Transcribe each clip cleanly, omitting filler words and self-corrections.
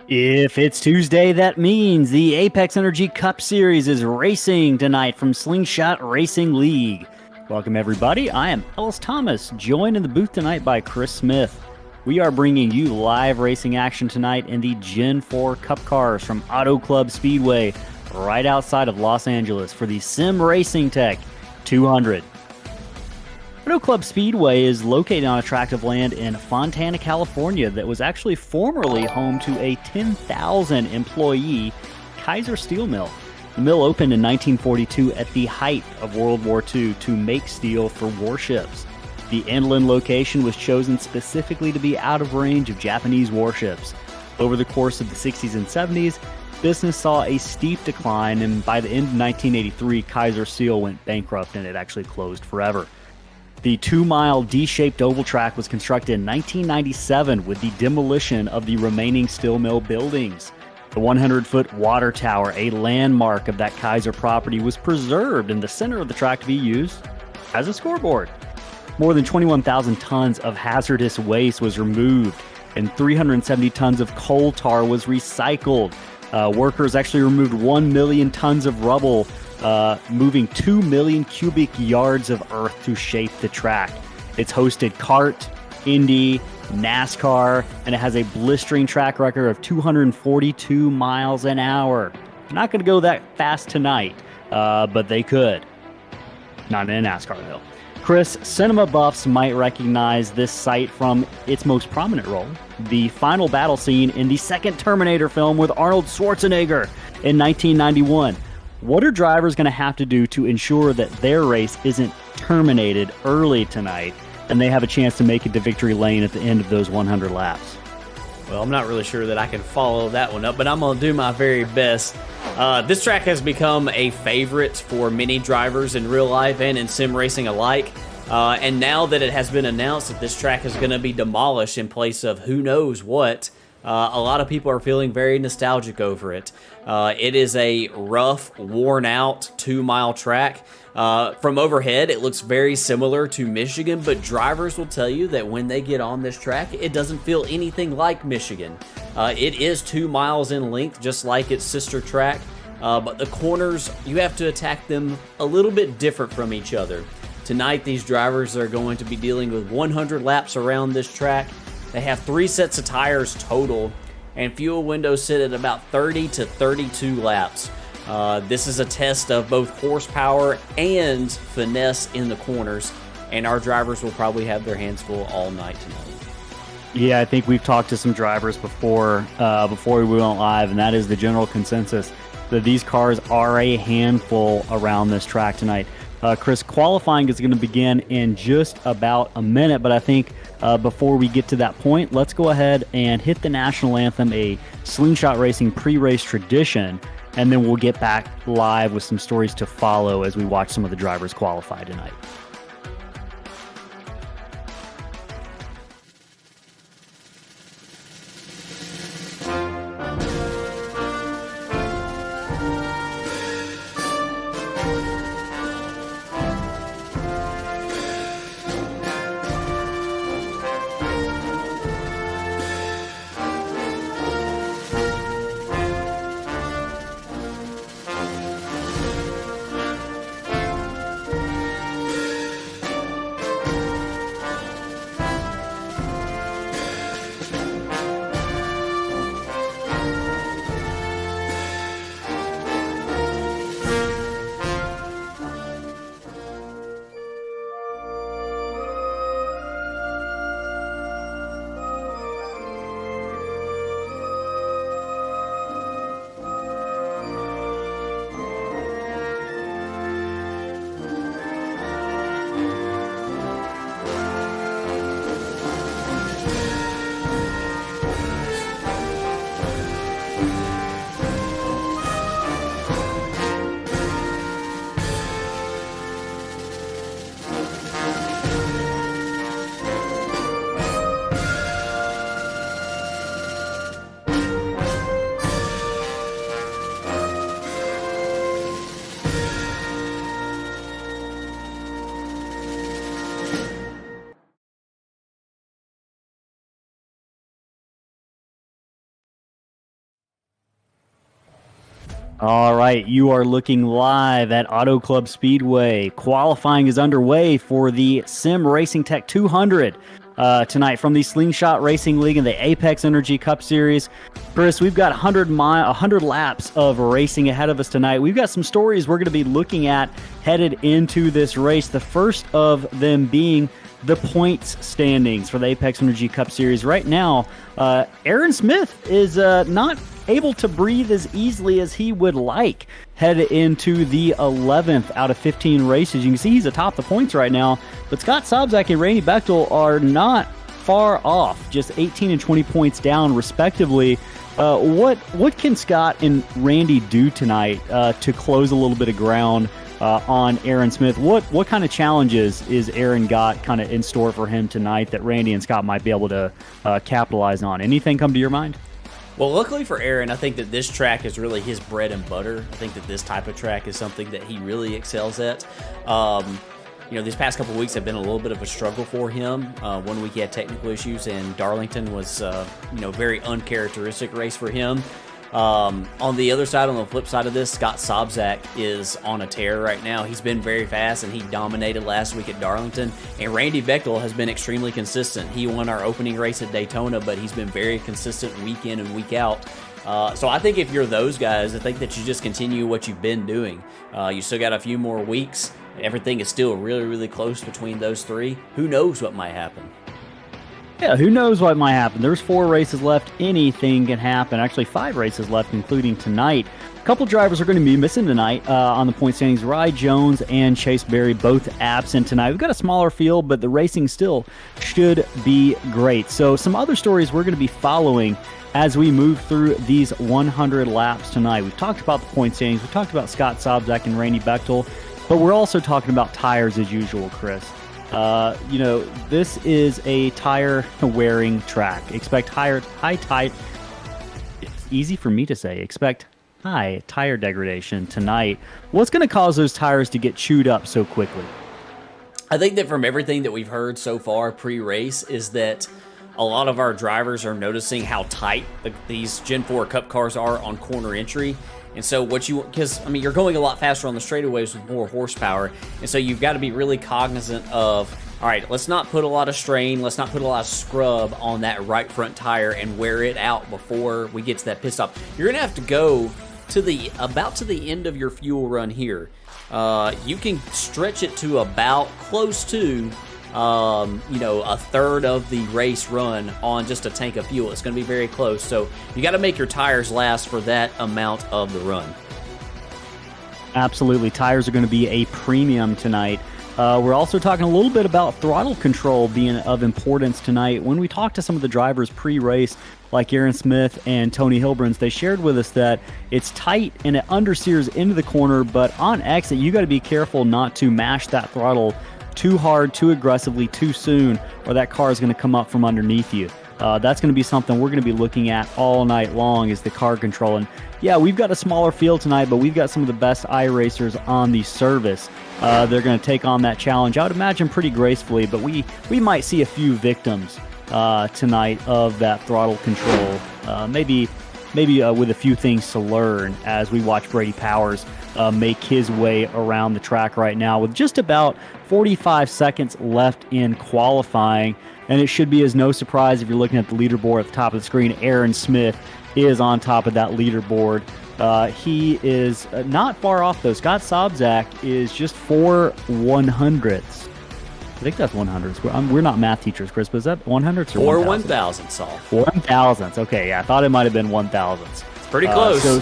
If it's Tuesday, that means the Apex Energy Cup Series is racing tonight from Slingshot Racing League. Welcome, everybody. I am Ellis Thomas, joined in the booth tonight by Chris Smith. We are bringing you live racing action tonight in the Gen 4 Cup cars from Auto Club Speedway right outside of Los Angeles for the Sim Racing Tech 200. Auto Club Speedway is located on a tract of land in Fontana, California that was actually formerly home to a 10,000 employee Kaiser steel mill. The mill opened in 1942 at the height of World War II to make steel for warships. The inland location was chosen specifically to be out of range of Japanese warships. Over the course of the 60s and 70s, business saw a steep decline, and by the end of 1983, Kaiser Steel went bankrupt and it actually closed forever. The 2-mile D-shaped oval track was constructed in 1997 with the demolition of the remaining steel mill buildings. The 100-foot water tower, a landmark of that Kaiser property, was preserved in the center of the track to be used as a scoreboard. More than 21,000 tons of hazardous waste was removed, and 370 tons of coal tar was recycled. Workers actually removed 1 million tons of rubble, moving 2 million cubic yards of earth to shape the track. It's hosted kart, Indy, NASCAR, and it has a blistering track record of 242 miles an hour. Not going to go that fast tonight, but they could. Not in a NASCAR, though. Chris, cinema buffs might recognize this site from its most prominent role, the final battle scene in the second Terminator film with Arnold Schwarzenegger in 1991. What are drivers going to have to do to ensure that their race isn't terminated early tonight and they have a chance to make it to victory lane at the end of those 100 laps? Well, I'm not really sure that I can follow that one up, but I'm going to do my very best. This track has become a favorite for many drivers in real life and in sim racing alike. And now that it has been announced that this track is going to be demolished in place of who knows what, a lot of people are feeling very nostalgic over it. It is a rough, worn-out 2-mile track. From overhead, it looks very similar to Michigan, but drivers will tell you that when they get on this track, it doesn't feel anything like Michigan. It is 2 miles in length, just like its sister track, but the corners, you have to attack them a little bit different from each other. Tonight, these drivers are going to be dealing with 100 laps around this track. They have 3 sets of tires total, and fuel windows sit at about 30 to 32 laps. This is a test of both horsepower and finesse in the corners, and our drivers will probably have their hands full all night tonight. Yeah, I think we've talked to some drivers before we went live, and that is the general consensus that these cars are a handful around this track tonight. Chris, qualifying is going to begin in just about a minute, but I think before we get to that point, let's go ahead and hit the national anthem, a Slingshot Racing pre-race tradition, and then we'll get back live with some stories to follow as we watch some of the drivers qualify tonight. All right, you are looking live at Auto Club Speedway. Qualifying is underway for the Sim Racing Tech 200 tonight from the Slingshot Racing League and the Apex Energy Cup Series. Chris, we've got 100 laps of racing ahead of us tonight. We've got some stories we're going to be looking at headed into this race. The first of them being the points standings for the Apex Energy Cup Series. Right now, Aaron Smith is not able to breathe as easily as he would like head into the 11th out of 15 races. You can see he's atop the points right now, but Scott Sobczak and Randy Bechtel are not far off, just 18 and 20 points down respectively. What can Scott and Randy do tonight to close a little bit of ground on Aaron Smith? What kind of challenges is Aaron got kind of in store for him tonight that Randy and Scott might be able to capitalize on? Anything come to your mind? Well, luckily for Aaron, I think that this track is really his bread and butter. I think that this type of track is something that he really excels at. These past couple of weeks have been a little bit of a struggle for him. 1 week he had technical issues, and Darlington was, very uncharacteristic race for him. On the other side, on the flip side of this, Scott Sobczak is on a tear right now. He's been very fast, and he dominated last week at Darlington. And Randy Bechtel has been extremely consistent. He won our opening race at Daytona, but he's been very consistent week in and week out. So I think if you're those guys, I think that you just continue what you've been doing. You still got a few more weeks. Everything is still really, really close between those three. Who knows what might happen? Yeah, who knows what might happen. There's 4 races left. Anything can happen. Actually, 5 races left, including tonight. A couple drivers are going to be missing tonight on the point standings. Rye Jones and Chase Berry both absent tonight. We've got a smaller field, but the racing still should be great. So some other stories we're going to be following as we move through these 100 laps tonight. We've talked about the point standings. We've talked about Scott Sobczak and Randy Bechtel, but we're also talking about tires as usual, Chris. This is a tire-wearing track. Expect high tire. It's easy for me to say. Expect high tire degradation tonight. What's going to cause those tires to get chewed up so quickly? I think that from everything that we've heard so far pre-race is that a lot of our drivers are noticing how tight these Gen 4 Cup cars are on corner entry. And so you're going a lot faster on the straightaways with more horsepower. And so you've got to be really cognizant of, all right, let's not put a lot of strain, let's not put a lot of scrub on that right front tire and wear it out before we get to that pit stop. You're going to have to go to the end of your fuel run here. You can stretch it to about close to a third of the race run on just a tank of fuel. It's going to be very close. So you got to make your tires last for that amount of the run. Absolutely. Tires are going to be a premium tonight. We're also talking a little bit about throttle control being of importance tonight. When we talked to some of the drivers pre-race, like Aaron Smith and Tony Hilbrans, they shared with us that it's tight and it understeers into the corner, but on exit, you got to be careful not to mash that throttle too hard, too aggressively, too soon, or that car is going to come up from underneath you. That's going to be something we're going to be looking at all night long, is the car control. And yeah, we've got a smaller field tonight, but we've got some of the best iRacers on the service. They're going to take on that challenge, I would imagine, pretty gracefully, but we might see a few victims tonight of that throttle control. Maybe with a few things to learn as we watch Brady Powers make his way around the track right now with just about 45 seconds left in qualifying. And it should be as no surprise if you're looking at the leaderboard at the top of the screen. Aaron Smith is on top of that leaderboard. He is not far off, though. Scott Sobczak is just 4 100ths. I think that's 100ths. We're not math teachers, Chris, but is that 100ths or 1,000, Saul? 1,000ths. Okay, yeah, I thought it might have been 1,000ths. It's pretty close. So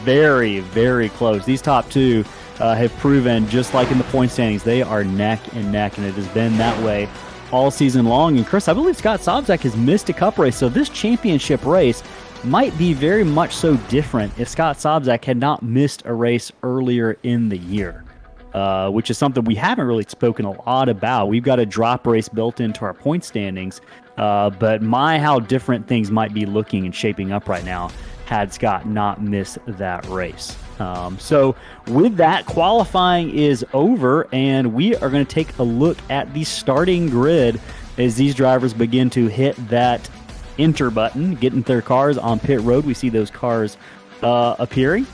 very, very close. These top two have proven, just like in the point standings, they are neck and neck, and it has been that way all season long. And Chris, I believe Scott Sobczak has missed a cup race, so this championship race might be very much so different if Scott Sobczak had not missed a race earlier in the year, which is something we haven't really spoken a lot about. We've got a drop race built into our point standings, but how different things might be looking and shaping up right now had Scott not missed that race. So with that, qualifying is over, and we are going to take a look at the starting grid as these drivers begin to hit that enter button, get into their cars on pit road. We see those cars appearing.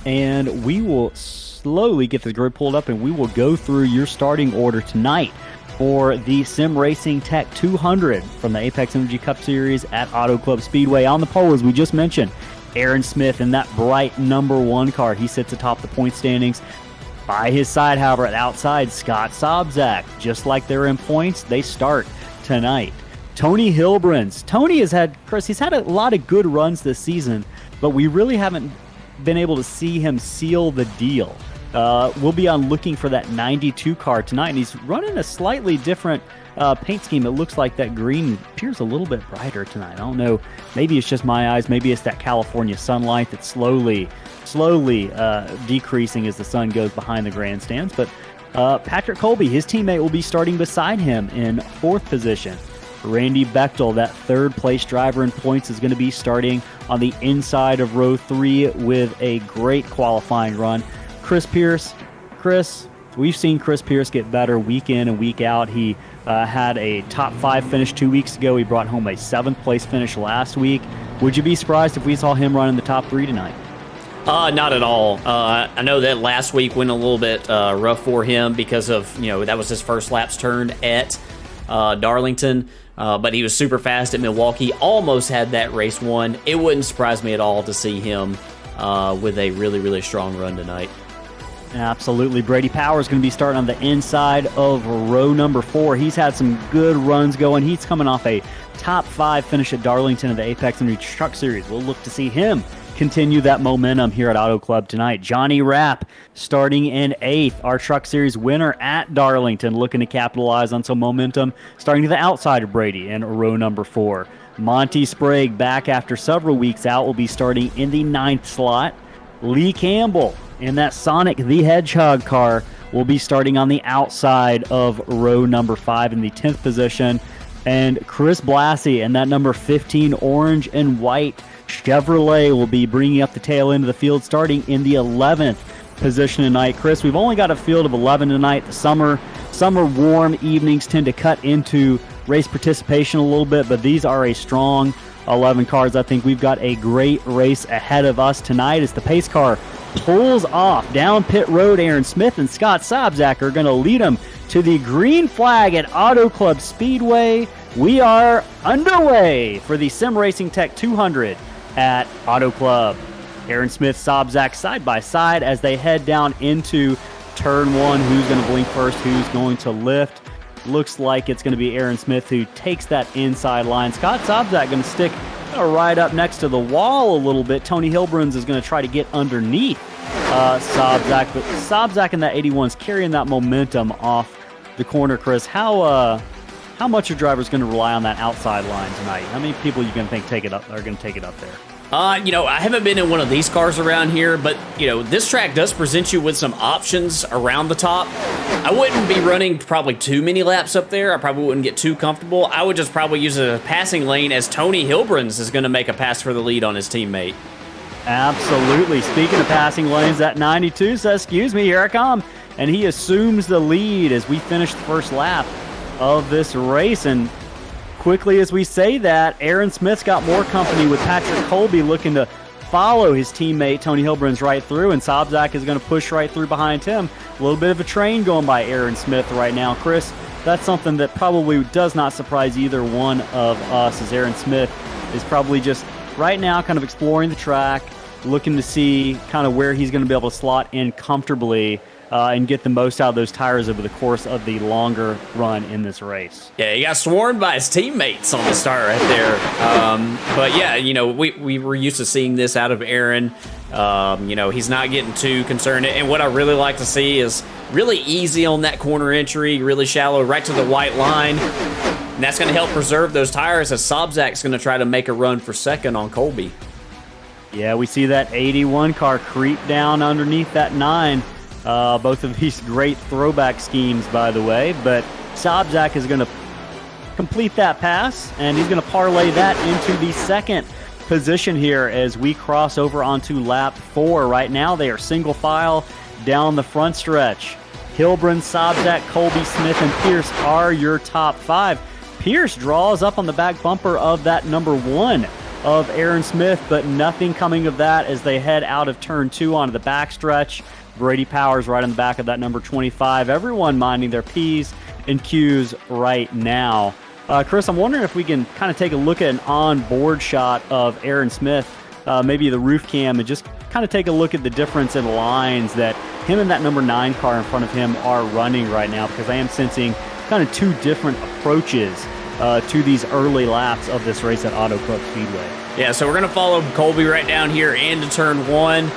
and we will slowly get the grid pulled up, and we will go through your starting order tonight for the Sim Racing Tech 200 from the Apex Energy Cup Series at Auto Club Speedway. On the pole, as we just mentioned, Aaron Smith in that bright #1 car. He sits atop the point standings. By his side, however, at outside, Scott Sobczak. Just like they're in points, they start tonight. Tony Hilbrunz. Tony has had, Chris, he's had a lot of good runs this season, but we really haven't been able to see him seal the deal. We'll be on looking for that 92 car tonight, and he's running a slightly different paint scheme. It looks like that green appears a little bit brighter tonight. I don't know. Maybe it's just my eyes. Maybe it's that California sunlight that's slowly decreasing as the sun goes behind the grandstands. But Patrick Colby, his teammate, will be starting beside him in 4th position. Randy Bechtel, that 3rd-place driver in points, is going to be starting on the inside of row 3 with a great qualifying run. Chris Pierce. Chris, we've seen Chris Pierce get better week in and week out. He had a top 5 finish 2 weeks ago. He brought home a 7th-place finish last week. Would you be surprised if we saw him run in the top 3 tonight? Not at all. I know that last week went a little bit rough for him because of, that was his first laps turned at Darlington. But he was super fast at Milwaukee, almost had that race won. It wouldn't surprise me at all to see him with a really, really strong run tonight. Absolutely. Brady Power is going to be starting on the inside of row number 4. He's had some good runs going. He's coming off a top 5 finish at Darlington in the Apex Energy Truck Series. We'll look to see him continue that momentum here at Auto Club tonight. Johnny Rapp starting in 8th, our Truck Series winner at Darlington, looking to capitalize on some momentum, starting to the outside of Brady in row number 4. Monty Sprague, back after several weeks out, will be starting in the 9th slot. Lee Campbell in that Sonic the Hedgehog car will be starting on the outside of row number 5 in the 10th position. And Chris Blassie in that number 15 orange and white Chevrolet will be bringing up the tail end of the field, starting in the 11th position tonight. Chris, we've only got a field of 11 tonight. The summer warm evenings tend to cut into race participation a little bit, but these are a strong 11 cars. I think we've got a great race ahead of us tonight as the pace car pulls off down pit road. Aaron Smith and Scott Sobczak are going to lead them to the green flag at Auto Club Speedway. We are underway for the Sim Racing Tech 200 at Auto Club. Aaron Smith, Sobczak side by side as they head down into turn 1. Who's going to blink first? Who's going to lift? Looks like it's going to be Aaron Smith who takes that inside line. Scott Sobczak going to stick right up next to the wall a little bit. Tony Hilbrunz is going to try to get underneath Sobczak, but Sobczak in that 81 is carrying that momentum off the corner. Chris, how much your driver's going to rely on that outside line tonight? How many people you going to think are going to take it up there? I haven't been in one of these cars around here, but, this track does present you with some options around the top. I wouldn't be running probably too many laps up there. I probably wouldn't get too comfortable. I would just probably use a passing lane as Tony Hilbrunz is going to make a pass for the lead on his teammate. Absolutely. Speaking of passing lanes, that 92 says, excuse me, here I come. And he assumes the lead as we finish the first lap of this race. And quickly as we say that, Aaron Smith's got more company with Patrick Colby looking to follow his teammate Tony Hilbrunz right through, and Sobczak is going to push right through behind him. A little bit of a train going by Aaron Smith right now. Chris, that's something that probably does not surprise either one of us, as Aaron Smith is probably just right now kind of exploring the track, looking to see kind of where he's going to be able to slot in comfortably and get the most out of those tires over the course of the longer run in this race. Yeah, he got swarmed by his teammates on the start right there. But yeah, we were used to seeing this out of Aaron. He's not getting too concerned. And what I really like to see is really easy on that corner entry, really shallow, right to the white line. And that's going to help preserve those tires as Sobczak's going to try to make a run for second on Colby. Yeah, we see that 81 car creep down underneath that 9. Both of these great throwback schemes, by the way, but Sobczak is going to complete that pass, and he's going to parlay that into the second position here as we cross over onto lap 4. Right now, they are single file down the front stretch. Hilbrunz, Sobczak, Colby, Smith, and Pierce are your top 5. Pierce draws up on the back bumper of that number 1 of Aaron Smith, but nothing coming of that as they head out of turn 2 onto the backstretch. Brady Powers right on the back of that number 25. Everyone minding their P's and Q's right now. Chris, I'm wondering if we can kind of take a look at an on-board shot of Aaron Smith, maybe the roof cam, and just kind of take a look at the difference in lines that him and that number 9 car in front of him are running right now, because I am sensing kind of two different approaches to these early laps of this race at Auto Club Speedway. Yeah, so we're going to follow Colby right down here into turn 1.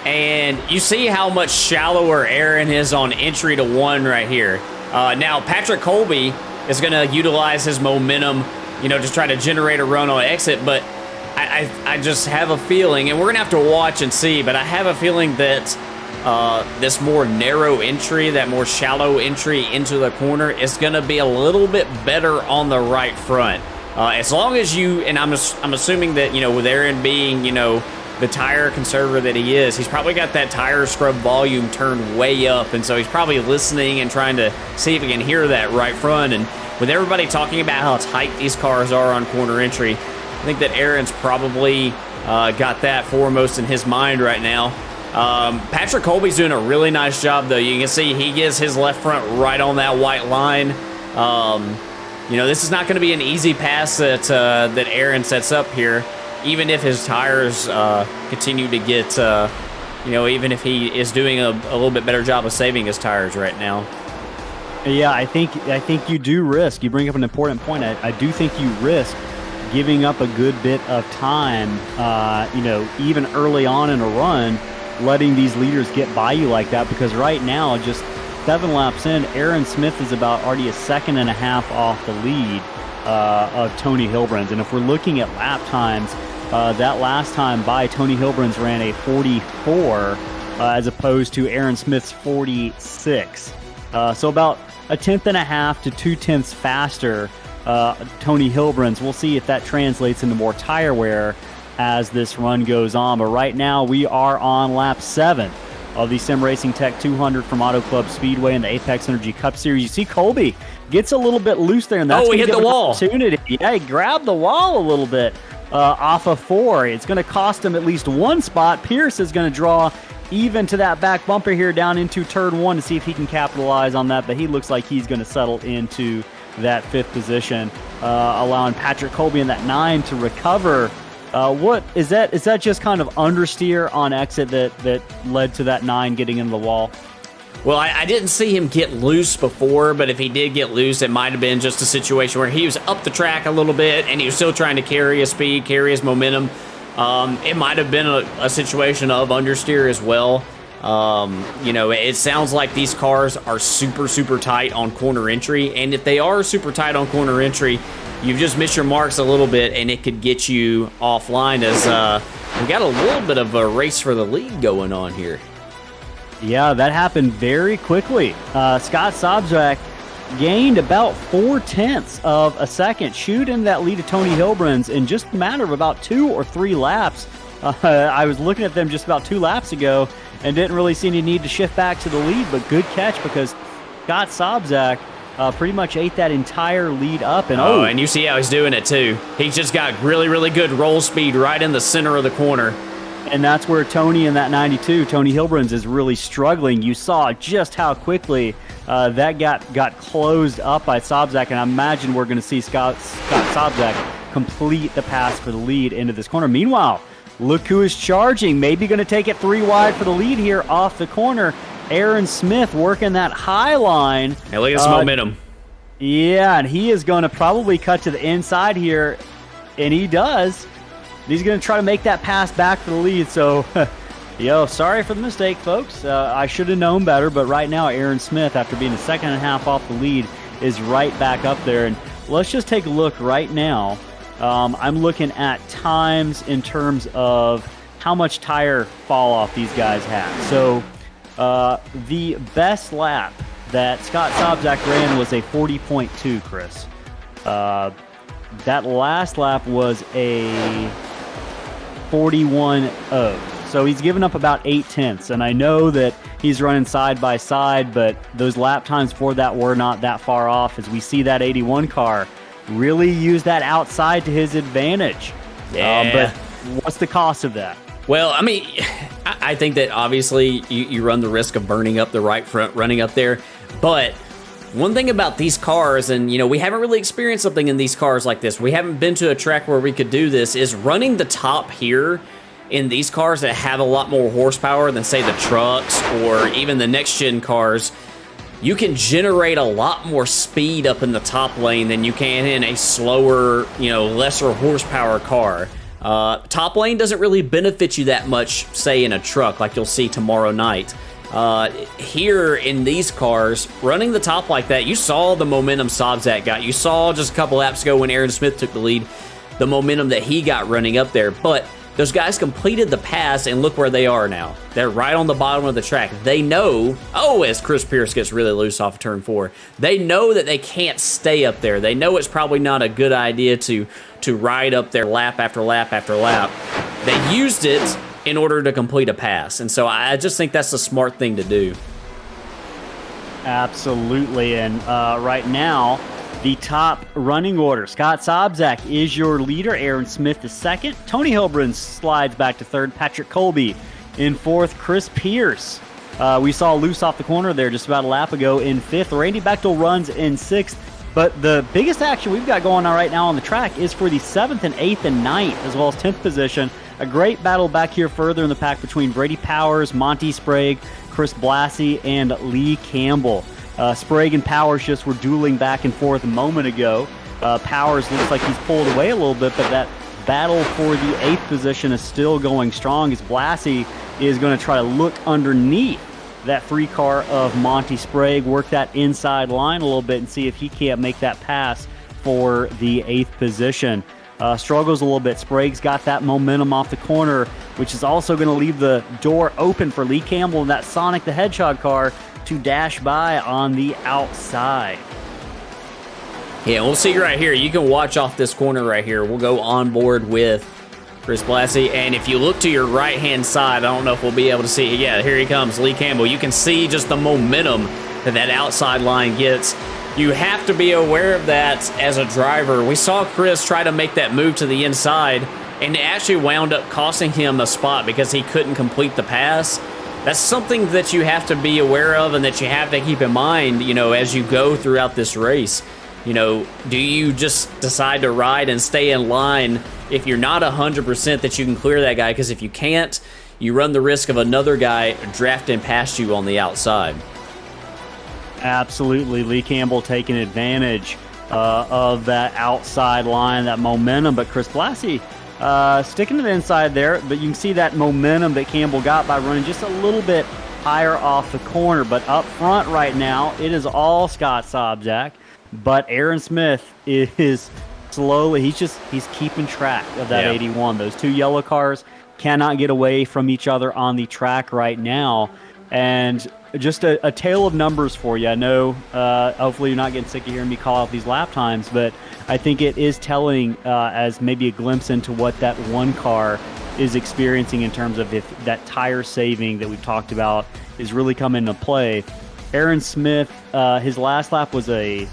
And you see how much shallower Aaron is on entry to 1 right here. Now, Patrick Colby is going to utilize his momentum, just try to generate a run on exit, but I just have a feeling, and we're going to have to watch and see, but I have a feeling that this more narrow entry, that more shallow entry into the corner is going to be a little bit better on the right front. As long as you, and I'm assuming that, with Aaron being, the tire conservator that he is, he's probably got that tire scrub volume turned way up, and so he's probably listening and trying to see if he can hear that right front. And with everybody talking about how tight these cars are on corner entry, I think that Aaron's probably got that foremost in his mind right now. Patrick Colby's doing a really nice job, though. You can see he gets his left front right on that white line. This is not going to be an easy pass that Aaron sets up here, even if his tires continue to get, even if he is doing a little bit better job of saving his tires right now. Yeah, I think you do risk. You bring up an important point. I do think you risk giving up a good bit of time, even early on in a run, letting these leaders get by you like that, because right now, just 7 laps in, Aaron Smith is about already a second and a half off the lead of Tony Hilbrun's. And if we're looking at lap times, that last time by Tony Hilbrun's ran a 44 as opposed to Aaron Smith's 46. So about a tenth and a half to 2/10 faster Tony Hilbrun's. We'll see if that translates into more tire wear as this run goes on. But right now we are on lap 7 of the Sim Racing Tech 200 from Auto Club Speedway in the Apex Energy Cup Series. You see Colby gets a little bit loose there, and that's he hit the wall. Opportunity. Yeah, he grabbed the wall a little bit off of 4. It's going to cost him at least one spot. Pierce is going to draw even to that back bumper here down into turn 1 to see if he can capitalize on that, but he looks like he's going to settle into that 5th position, allowing Patrick Colby in that 9 to recover. What is that? Is that just kind of understeer on exit that led to that 9 getting into the wall? Well, I didn't see him get loose before, but if he did get loose, it might have been just a situation where he was up the track a little bit and he was still trying to carry his speed, carry his momentum. It might have been a situation of understeer as well. It sounds like these cars are super, super tight on corner entry, and if they are super tight on corner entry, you've just missed your marks a little bit, and it could get you offline as we got a little bit of a race for the lead going on here. Yeah, that happened very quickly. Scott Sobczak gained about 0.4 of a second, shooting that lead to Tony Hilbrun's in just a matter of about 2 or 3 laps. I was looking at them just about 2 laps ago and didn't really see any need to shift back to the lead, but good catch because Scott Sobczak pretty much ate that entire lead up. And you see how he's doing it too. He's just got really, really good roll speed right in the center of the corner. And that's where Tony in that 92, Tony Hilbrun's, is really struggling. You saw just how quickly that got closed up by Sobczak, and I imagine we're going to see Scott Sobczak complete the pass for the lead into this corner. Meanwhile, look who is charging. Maybe going to take it 3 wide for the lead here off the corner. Aaron Smith working that high line. Hey, look at this momentum. Yeah, and he is going to probably cut to the inside here, and he does. He's going to try to make that pass back for the lead. So, sorry for the mistake, folks. I should have known better, but right now Aaron Smith, after being a second and a half off the lead, is right back up there. And let's just take a look right now. I'm looking at times in terms of how much tire fall off these guys have. So, the best lap that Scott Sobczak ran was a 40.2, Chris. That last lap was a 41.0. So he's given up about 0.8. And I know that he's running side by side, but those lap times for that were not that far off as we see that 81 car really use that outside to his advantage. Yeah. But what's the cost of that? Well, I mean, I think that obviously you run the risk of burning up the right front running up there. But one thing about these cars, and we haven't really experienced something in these cars like this. We haven't been to a track where we could do this. Is running the top here in these cars that have a lot more horsepower than, say, the trucks or even the next-gen cars. You can generate a lot more speed up in the top lane than you can in a slower, lesser horsepower car. Top lane doesn't really benefit you that much, say, in a truck like you'll see tomorrow night. Here in these cars, running the top like that, you saw the momentum Sobzak got. You saw just a couple laps ago when Aaron Smith took the lead, the momentum that he got running up there. But those guys completed the pass, and look where they are now. They're right on the bottom of the track. They know, as Chris Pierce gets really loose off of turn 4, they know that they can't stay up there. They know it's probably not a good idea to ride up there lap after lap after lap. They used it in order to complete a pass, and so I just think that's a smart thing to do. Absolutely, and right now, the top running order. Scott Sobzak is your leader. Aaron Smith is second. Tony Hilbrun slides back to third. Patrick Colby in fourth. Chris Pierce, we saw loose off the corner there just about a lap ago, in fifth. Randy Bechtel runs in sixth. But the biggest action we've got going on right now on the track is for the 7th and 8th and 9th, as well as 10th position. A great battle back here further in the pack between Brady Powers, Monty Sprague, Chris Blassie, and Lee Campbell. Sprague and Powers just were dueling back and forth a moment ago. Powers looks like he's pulled away a little bit, but that battle for the 8th position is still going strong, as Blassie is going to try to look underneath that free car of Monty Sprague, work that inside line a little bit and see if he can't make that pass for the 8th position. Struggles a little bit. Sprague's got that momentum off the corner, which is also going to leave the door open for Lee Campbell and that Sonic the Hedgehog car to dash by on the outside. Yeah, we'll see right here. You can watch off this corner right here. We'll go on board with Chris Blassie, and if you look to your right-hand side, I don't know if we'll be able to see. Yeah, here he comes, Lee Campbell. You can see just the momentum that outside line gets. You have to be aware of that as a driver. We saw Chris try to make that move to the inside, and it actually wound up costing him a spot because he couldn't complete the pass. That's something that you have to be aware of and that you have to keep in mind, as you go throughout this race. Do you just decide to ride and stay in line if you're not 100% that you can clear that guy? Because if you can't, you run the risk of another guy drafting past you on the outside. Absolutely. Lee Campbell taking advantage of that outside line, that momentum. But Chris Blassie sticking to the inside there. But you can see that momentum that Campbell got by running just a little bit higher off the corner. But up front right now, it is all Scott Sobzak. But Aaron Smith is slowly, he's keeping track of that 81. Those two yellow cars cannot get away from each other on the track right now. And just a tale of numbers for you. I know hopefully you're not getting sick of hearing me call out these lap times, but I think it is telling as maybe a glimpse into what that one car is experiencing in terms of if that tire saving that we've talked about is really coming into play. Aaron Smith, his last lap was a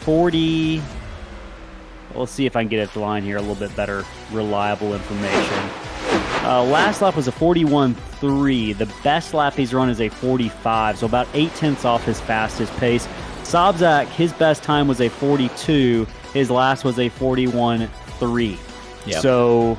40. Let's see if I can get at the line here a little bit better, reliable information. Last lap was a 41.3. The best lap he's run is a 45, so about 0.8 off his fastest pace. Sobzak, his best time was a 42. His last was a 41.3. Yep. So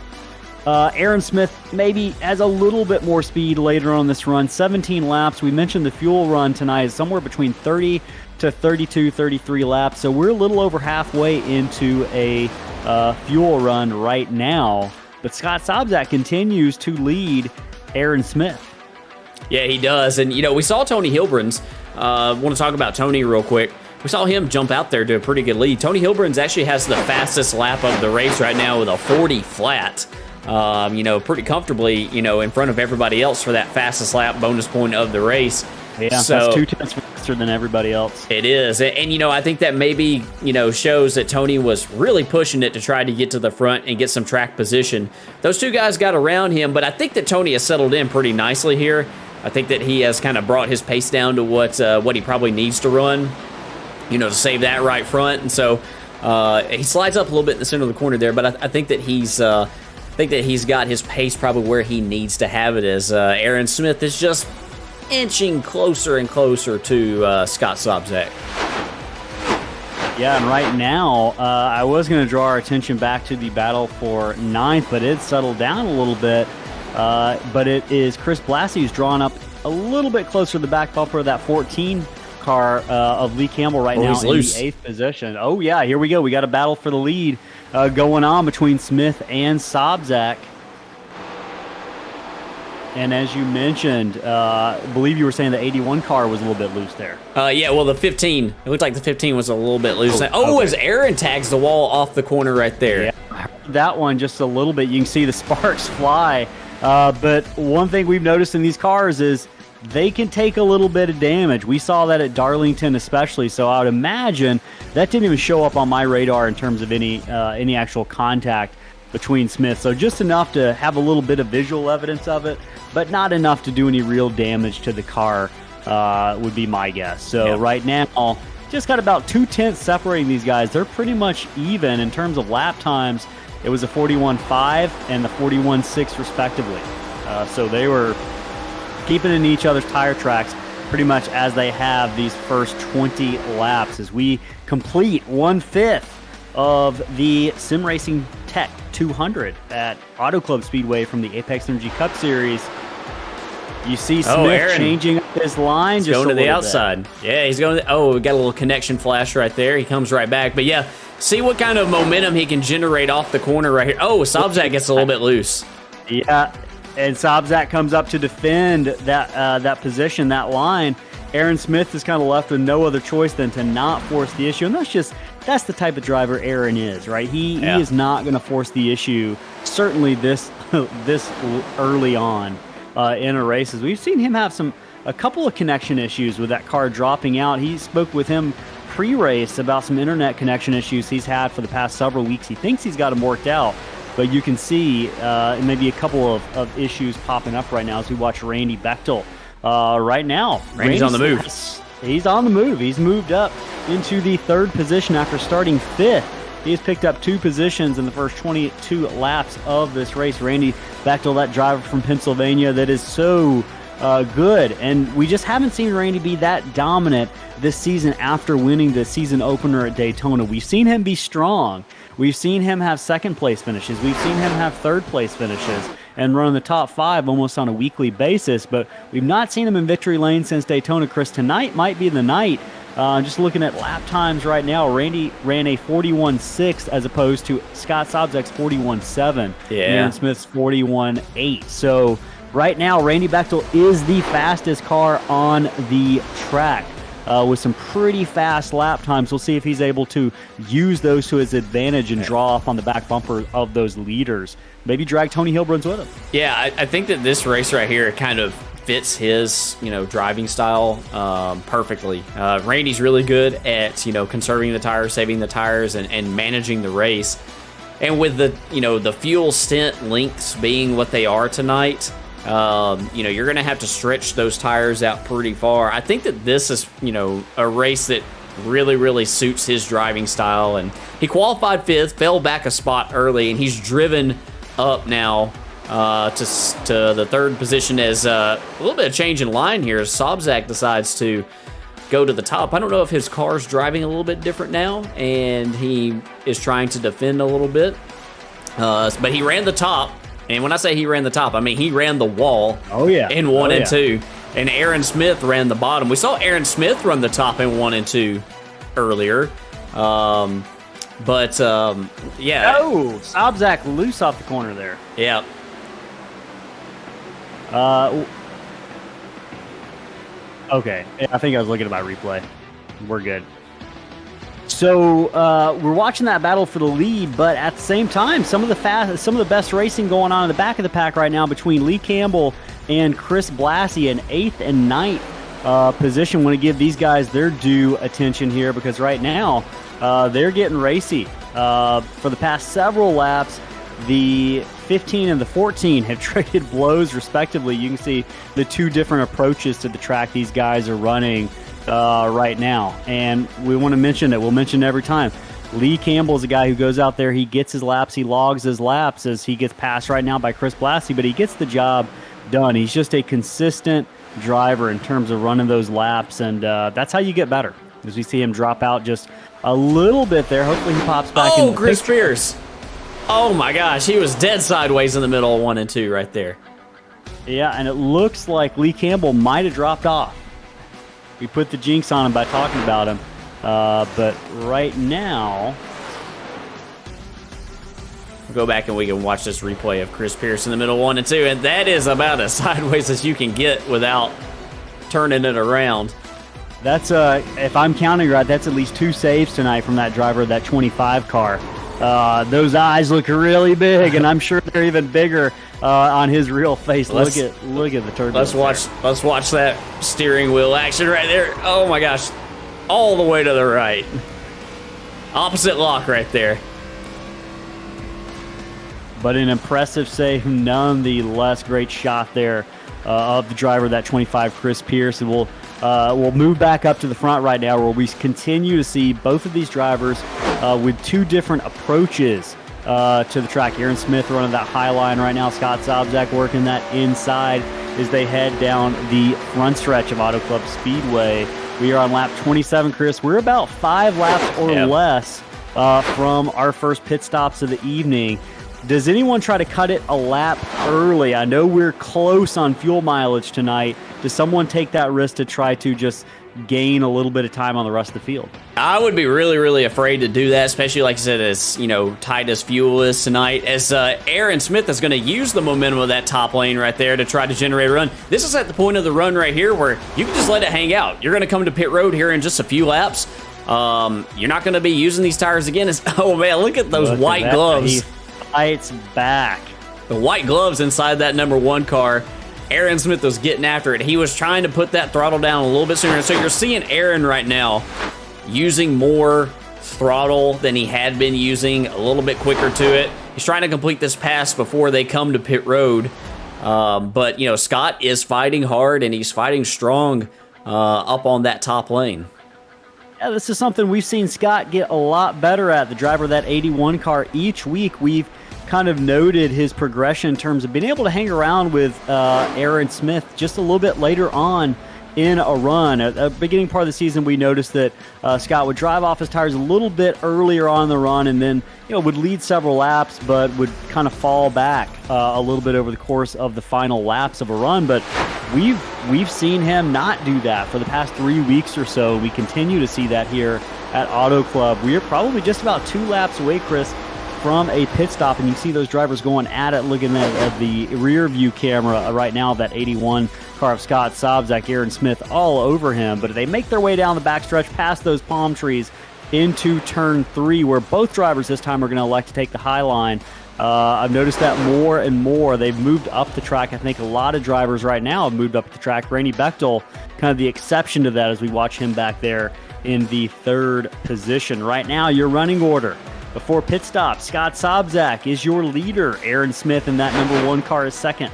Aaron Smith maybe has a little bit more speed later on this run. 17 laps. We mentioned the fuel run tonight is somewhere between 30 to 32, 33 laps. So we're a little over halfway into a fuel run right now. But Scott Sobzak continues to lead Aaron Smith. Yeah, he does. And, we saw Tony Hilbrun's. Want to talk about Tony real quick. We saw him jump out there to a pretty good lead. Tony Hilbrun's actually has the fastest lap of the race right now with a 40 flat. Pretty comfortably, in front of everybody else for that fastest lap bonus point of the race. Yeah, so, that's 2 tenths faster than everybody else. It is. And I think that maybe, shows that Tony was really pushing it to try to get to the front and get some track position. Those two guys got around him, but I think that Tony has settled in pretty nicely here. I think that he has kind of brought his pace down to what he probably needs to run, to save that right front. And so He slides up a little bit in the center of the corner there, but I think that he's got his pace probably where he needs to have it, as Aaron Smith is just inching closer and closer to Scott Sobczak. Yeah, and right now, I was going to draw our attention back to the battle for 9th, but it settled down a little bit. But it is Chris Blassie who's drawn up a little bit closer to the back bumper of that 14 car of Lee Campbell right now in the 8th position. Oh, yeah, here we go. We got a battle for the lead going on between Smith and Sobczak. And as you mentioned, I believe you were saying the 81 car was a little bit loose there. Yeah, well, the 15, it looked like the 15 was a little bit loose. Okay. As Aaron tags the wall off the corner right there. Yeah, I heard that one just a little bit. You can see the sparks fly. But one thing we've noticed in these cars is they can take a little bit of damage. We saw that at Darlington especially, so I would imagine that didn't even show up on my radar in terms of any actual contact between Smith. So just enough to have a little bit of visual evidence of it, but not enough to do any real damage to the car, would be my guess. So Right now, just got about 2/10 separating these guys. They're pretty much even in terms of lap times. It was a 41.5 and the 41.6 respectively. So they were keeping in each other's tire tracks pretty much as they have these first 20 laps as we complete 1/5 of the Sim Racing Tech 200 at Auto Club Speedway from the Apex Energy Cup Series. You see Smith changing up his line. He's going to the outside. Yeah, he's going to we got a little connection flash right there. He comes right back. But yeah, see what kind of momentum he can generate off the corner right here. Oh, Sobczak gets a little bit loose. Yeah, and Sobczak comes up to defend that position, that line. Aaron Smith is kind of left with no other choice than to not force the issue. And that's the type of driver Aaron is, right? He is not going to force the issue, certainly this early on in a race. As we've seen him have a couple of connection issues with that car dropping out. He spoke with him pre-race about some internet connection issues he's had for the past several weeks. He thinks he's got them worked out, but you can see maybe a couple of issues popping up right now as we watch Randy Bechtel right now. Randy's on the move. He's on the move. He's moved up into the 3rd position after starting 5th. He's picked up 2 positions in the first 22 laps of this race. Randy Bechtel, that driver from Pennsylvania that is so good. And we just haven't seen Randy be that dominant this season after winning the season opener at Daytona. We've seen him be strong. We've seen him have 2nd place finishes. We've seen him have 3rd place finishes and run in the top 5 almost on a weekly basis. But we've not seen him in victory lane since Daytona. Chris, tonight might be the night. Just looking at lap times right now, Randy ran a 41.6 as opposed to Scott Sobczak's 41.7. Yeah. Aaron Smith's 41.8. So right now, Randy Bechtel is the fastest car on the track with some pretty fast lap times. We'll see if he's able to use those to his advantage and draw off on the back bumper of those leaders. Maybe drag Tony Hilbruns with him. Yeah, I think that this race right here kind of fits his, driving style perfectly. Randy's really good at, conserving the tires, saving the tires, and managing the race. And with the fuel stint lengths being what they are tonight, you're going to have to stretch those tires out pretty far. I think that this is, a race that really, really suits his driving style. And he qualified 5th, fell back a spot early, and he's driven up now to the 3rd position as a little bit of change in line here as Sobczak decides to go to the top. I don't know if his car's driving a little bit different now, and he is trying to defend a little bit. But he ran the top, and when I say he ran the top, I mean he ran the wall in 1 and 2, and Aaron Smith ran the bottom. We saw Aaron Smith run the top in 1 and 2 earlier. Yeah. Oh, Sobczak loose off the corner there. Yeah. Okay, I think I was looking at my replay. We're good. So we're watching that battle for the lead, but at the same time, some of the best racing going on in the back of the pack right now between Lee Campbell and Chris Blassie in 8th and 9th position. Want to give these guys their due attention here because right now they're getting racy. For the past several laps, the 15 and the 14 have traded blows respectively. You can see the 2 different approaches to the track these guys are running right now. And we want to mention it. We'll mention it every time. Lee Campbell is a guy who goes out there, he gets his laps, he logs his laps as he gets passed right now by Chris Blassie, but he gets the job done. He's just a consistent driver in terms of running those laps, and that's how you get better. As we see him drop out just a little bit there. Hopefully he pops back in. Oh, Chris Pierce. Oh my gosh, he was dead sideways in the middle of 1 and 2 right there. Yeah, and it looks like Lee Campbell might have dropped off. We put the jinx on him by talking about him. But right now, we'll go back and we can watch this replay of Chris Pierce in the middle 1 and 2, and that is about as sideways as you can get without turning it around. That's if I'm counting right, that's at least 2 saves tonight from that driver of that 25 car. Those eyes look really big, and I'm sure they're even bigger on his real face. Look at the turbo. Let's watch that steering wheel action right there. Oh my gosh, all the way to the right. Opposite lock right there. But an impressive save, nonetheless. Great shot there of the driver of that 25, Chris Pierce. And we'll move back up to the front right now, where we continue to see both of these drivers with 2 different approaches to the track. Aaron Smith running that high line right now. Scott Sobczak working that inside as they head down the front stretch of Auto Club Speedway. We are on lap 27, Chris. We're about 5 laps or less from our first pit stops of the evening. Does anyone try to cut it a lap early? I know we're close on fuel mileage tonight. Does someone take that risk to try to just gain a little bit of time on the rest of the field? I would be really, really afraid to do that, especially, like I said, as tight as fuel is tonight, as Aaron Smith is going to use the momentum of that top lane right there to try to generate a run. This is at the point of the run right here where you can just let it hang out. You're going to come to pit road here in just a few laps. You're not going to be using these tires again. Oh man, look at those white gloves. He fights back. The white gloves inside that number 1 car. Aaron Smith was getting after it. He was trying to put that throttle down a little bit sooner. So you're seeing Aaron right now using more throttle than he had been using, a little bit quicker to it. He's trying to complete this pass before they come to pit road. But, Scott is fighting hard, and he's fighting strong up on that top lane. Yeah, this is something we've seen Scott get a lot better at. The driver of that 81 car each week, we've kind of noted his progression in terms of being able to hang around with Aaron Smith just a little bit later on in a run. At the beginning part of the season, we noticed that Scott would drive off his tires a little bit earlier on the run, and then would lead several laps, but would kind of fall back a little bit over the course of the final laps of a run. But we've seen him not do that for the past 3 weeks or so. We continue to see that here at Auto Club. We are probably just about 2 laps away, Chris, from a pit stop, and you see those drivers going at it, looking at the rear view camera right now of that 81 car of Scott Sobczak, Aaron Smith all over him. But they make their way down the backstretch past those palm trees into turn 3, where both drivers this time are going to elect to take the high line. I've noticed that more and more. They've moved up the track. I think a lot of drivers right now have moved up the track. Randy Bechtel, kind of the exception to that, as we watch him back there in the 3rd position. Right now, your running order before pit stop: Scott Sobczak is your leader. Aaron Smith in that number 1 car is 2nd.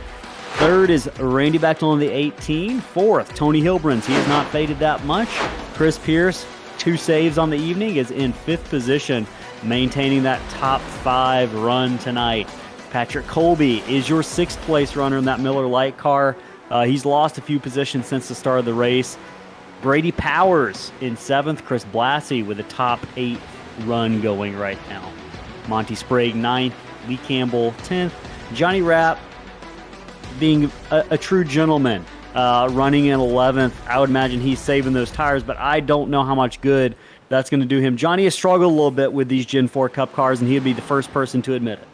3rd is Randy Bechtel in the 18. 4th, Tony Hilbrans. He has not faded that much. Chris Pierce, 2 saves on the evening, is in 5th position, maintaining that top 5 run tonight. Patrick Colby is your 6th place runner in that Miller Lite car. He's lost a few positions since the start of the race. Brady Powers in 7th. Chris Blassie with a top 8 run going right now. Monty Sprague 9th. Lee Campbell 10th. Johnny Rapp, being a true gentleman, running in 11th. I would imagine he's saving those tires, but I don't know how much good that's going to do him. Johnny has struggled a little bit with these Gen 4 Cup cars, and he'd be the first person to admit it.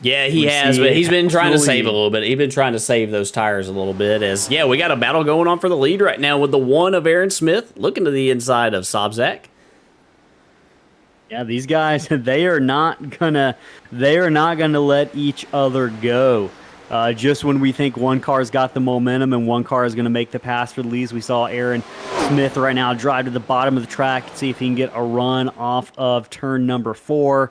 Yeah, he has, but he's been trying to save a little bit. He's been trying to save those tires a little bit. As we got a battle going on for the lead right now with the 1 of Aaron Smith looking to the inside of Sobczak. Yeah, these guys, they are not gonna let each other go. Just when we think one car's got the momentum and one car is going to make the pass for the leads, we saw Aaron Smith right now drive to the bottom of the track, see if he can get a run off of turn number 4.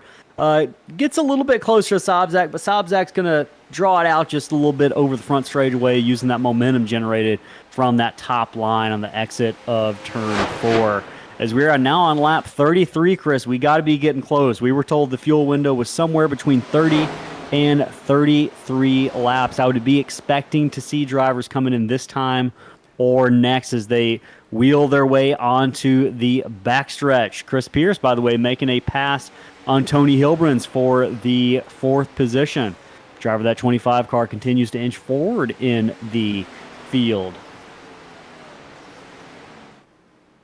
Gets a little bit closer to Sobczak, but Sobczak's going to draw it out just a little bit over the front straightaway using that momentum generated from that top line on the exit of turn 4. as we are now on lap 33, Chris. We got to be getting close. We were told the fuel window was somewhere between 30 and 33 laps. I would be expecting to see drivers coming in this time or next as they wheel their way onto the backstretch. Chris Pierce, by the way, making a pass on Tony Hilbrun's for the 4th position. Driver of that 25 car continues to inch forward in the field.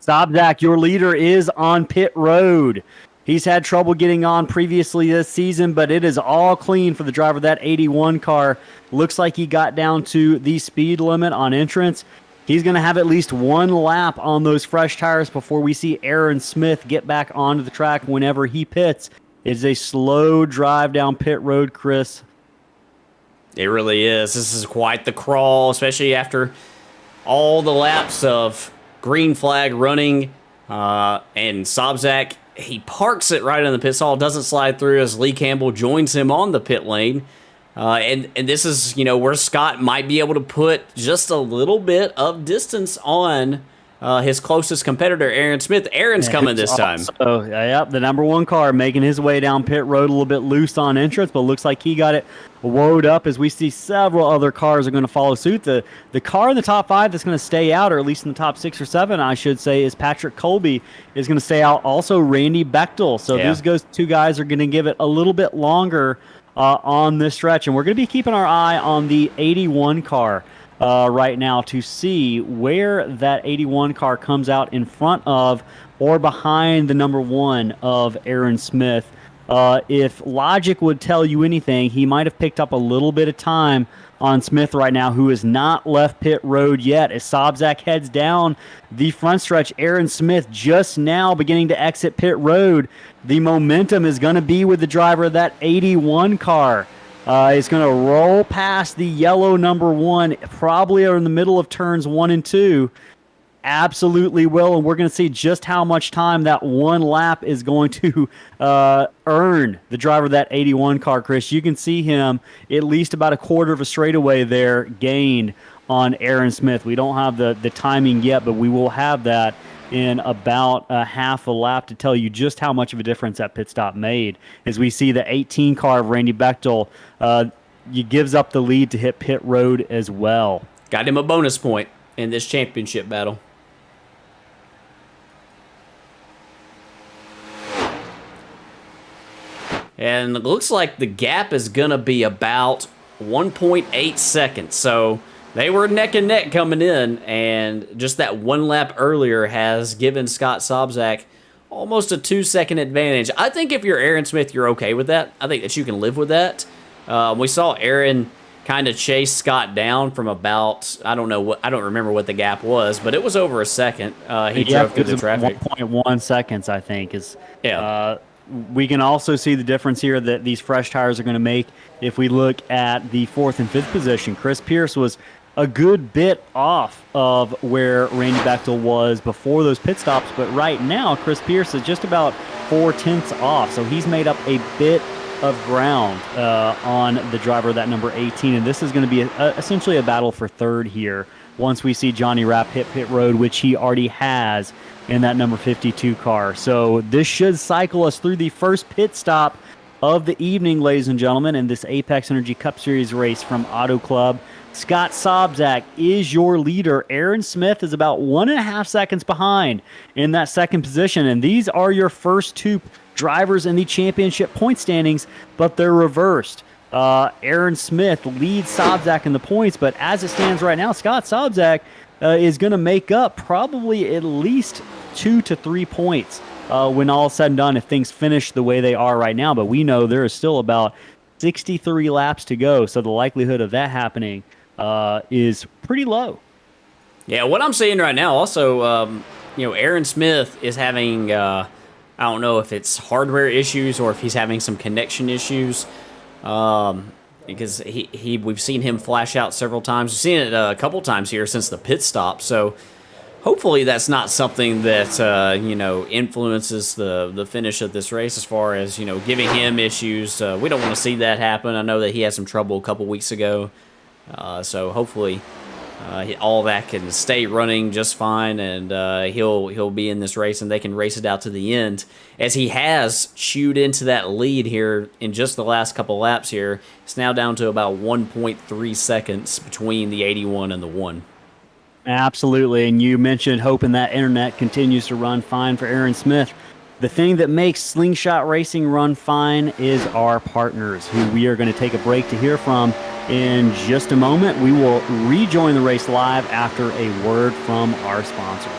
Sobzak, your leader, is on pit road. He's had trouble getting on previously this season, but it is all clean for the driver of that 81 car. Looks like he got down to the speed limit on entrance. He's going to have at least one lap on those fresh tires before we see Aaron Smith get back onto the track whenever he pits. It's a slow drive down pit road, Chris. It really is. This is quite the crawl, especially after all the laps of green flag running. And Sobzak, he parks it right in the pit stall, doesn't slide through as Lee Campbell joins him on the pit lane. And this is, where Scott might be able to put just a little bit of distance on his closest competitor, Aaron Smith. Aaron's coming this time. So, yep, the number 1 car making his way down pit road a little bit loose on entrance, but looks like he got it woed up as we see several other cars are going to follow suit. The car in the top 5 that's going to stay out, or at least in the top 6 or 7, I should say, is Patrick Colby is going to stay out. Also, Randy Bechtel. So these 2 guys are going to give it a little bit longer on this stretch, and we're going to be keeping our eye on the 81 car right now to see where that 81 car comes out in front of or behind the number 1 of Aaron Smith. If logic would tell you anything, he might have picked up a little bit of time on Smith right now, who has not left pit road yet. As Sobzak heads down the front stretch, Aaron Smith just now beginning to exit pit road. The momentum is going to be with the driver of that 81 car. It's going to roll past the yellow number 1, probably in the middle of turns 1 and 2. Absolutely will, and we're going to see just how much time that one lap is going to earn the driver of that 81 car, Chris. You can see him at least about a quarter of a straightaway there gained on Aaron Smith. We don't have the timing yet, but we will have that in about a half a lap to tell you just how much of a difference that pit stop made. As we see the 18 car of Randy Bechtel, he gives up the lead to hit pit road as well. Got him a bonus point in this championship battle. And it looks like the gap is going to be about 1.8 seconds. So they were neck and neck coming in, and just that one lap earlier has given Scott Sobzak almost a 2-second advantage. I think if you're Aaron Smith, you're okay with that. I think that you can live with that. We saw Aaron kind of chase Scott down from about, I don't remember what the gap was, but it was over a second. He drove through the traffic. 1.1 seconds, I think, is. Yeah. We can also see the difference here that these fresh tires are going to make if we look at the 4th and 5th position. Chris Pierce was a good bit off of where Randy Bechtel was before those pit stops, but right now Chris Pierce is just about 0.4 off, so he's made up a bit of ground on the driver of that number 18, and this is going to be essentially a battle for third here once we see Johnny Rapp hit pit road, which he already has in that number 52 car. So this should cycle us through the first pit stop of the evening, ladies and gentlemen, in this Apex Energy Cup Series race from Auto Club. Scott Sobzak is your leader. Aaron Smith is about 1.5 seconds behind in that second position, and these are your first 2 drivers in the championship point standings, but they're reversed. Aaron Smith leads Sobzak in the points, but as it stands right now, Scott Sobzak is going to make up probably at least 2 to 3 points when all is said and done if things finish the way they are right now. But we know there is still about 63 laps to go, so the likelihood of that happening is pretty low. Yeah, what I'm seeing right now also, Aaron Smith is having, I don't know if it's hardware issues or if he's having some connection issues. Because we've seen him flash out several times. We've seen it a couple times here since the pit stop. So hopefully that's not something that influences the finish of this race as far as giving him issues. We don't want to see that happen. I know that he had some trouble a couple weeks ago. So hopefully all that can stay running just fine, and he'll be in this race, and they can race it out to the end, as he has chewed into that lead here in just the last couple laps here. It's now down to about 1.3 seconds between the 81 and the 1. Absolutely, and you mentioned hoping that internet continues to run fine for Aaron Smith. The thing that makes Slingshot Racing run fine is our partners, who we are going to take a break to hear from in just a moment. We will rejoin the race live after a word from our sponsors.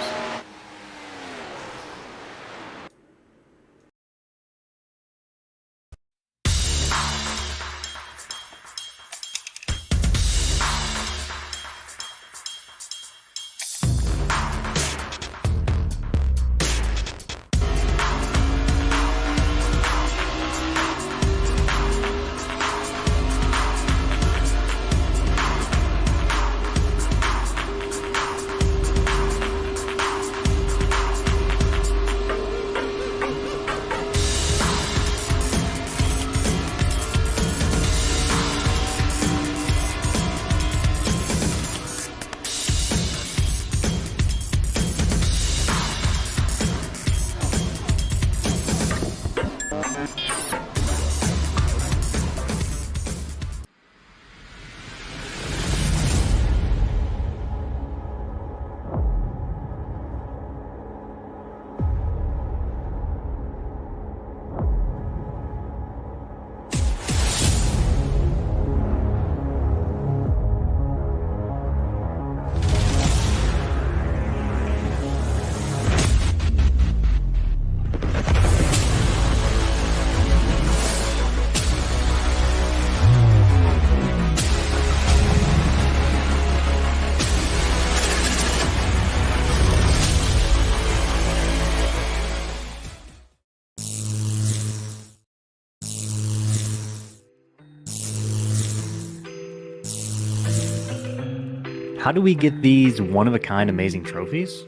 How do we get these one-of-a-kind amazing trophies?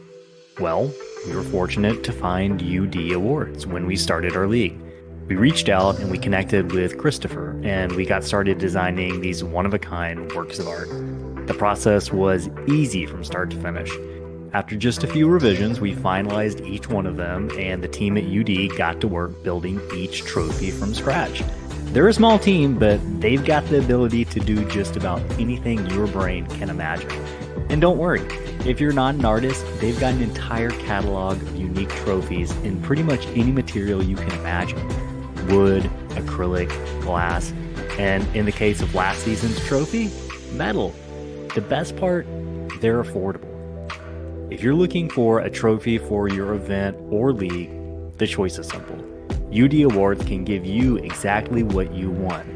Well, we were fortunate to find UD Awards when we started our league. We reached out and we connected with Christopher, and we got started designing these one-of-a-kind works of art. The process was easy from start to finish. After just a few revisions, we finalized each one of them, and the team at UD got to work building each trophy from scratch. They're a small team, but they've got the ability to do just about anything your brain can imagine. And don't worry, if you're not an artist, they've got an entire catalog of unique trophies in pretty much any material you can imagine. Wood, acrylic, glass, and in the case of last season's trophy, metal. The best part, they're affordable. If you're looking for a trophy for your event or league, the choice is simple. UD Awards can give you exactly what you want.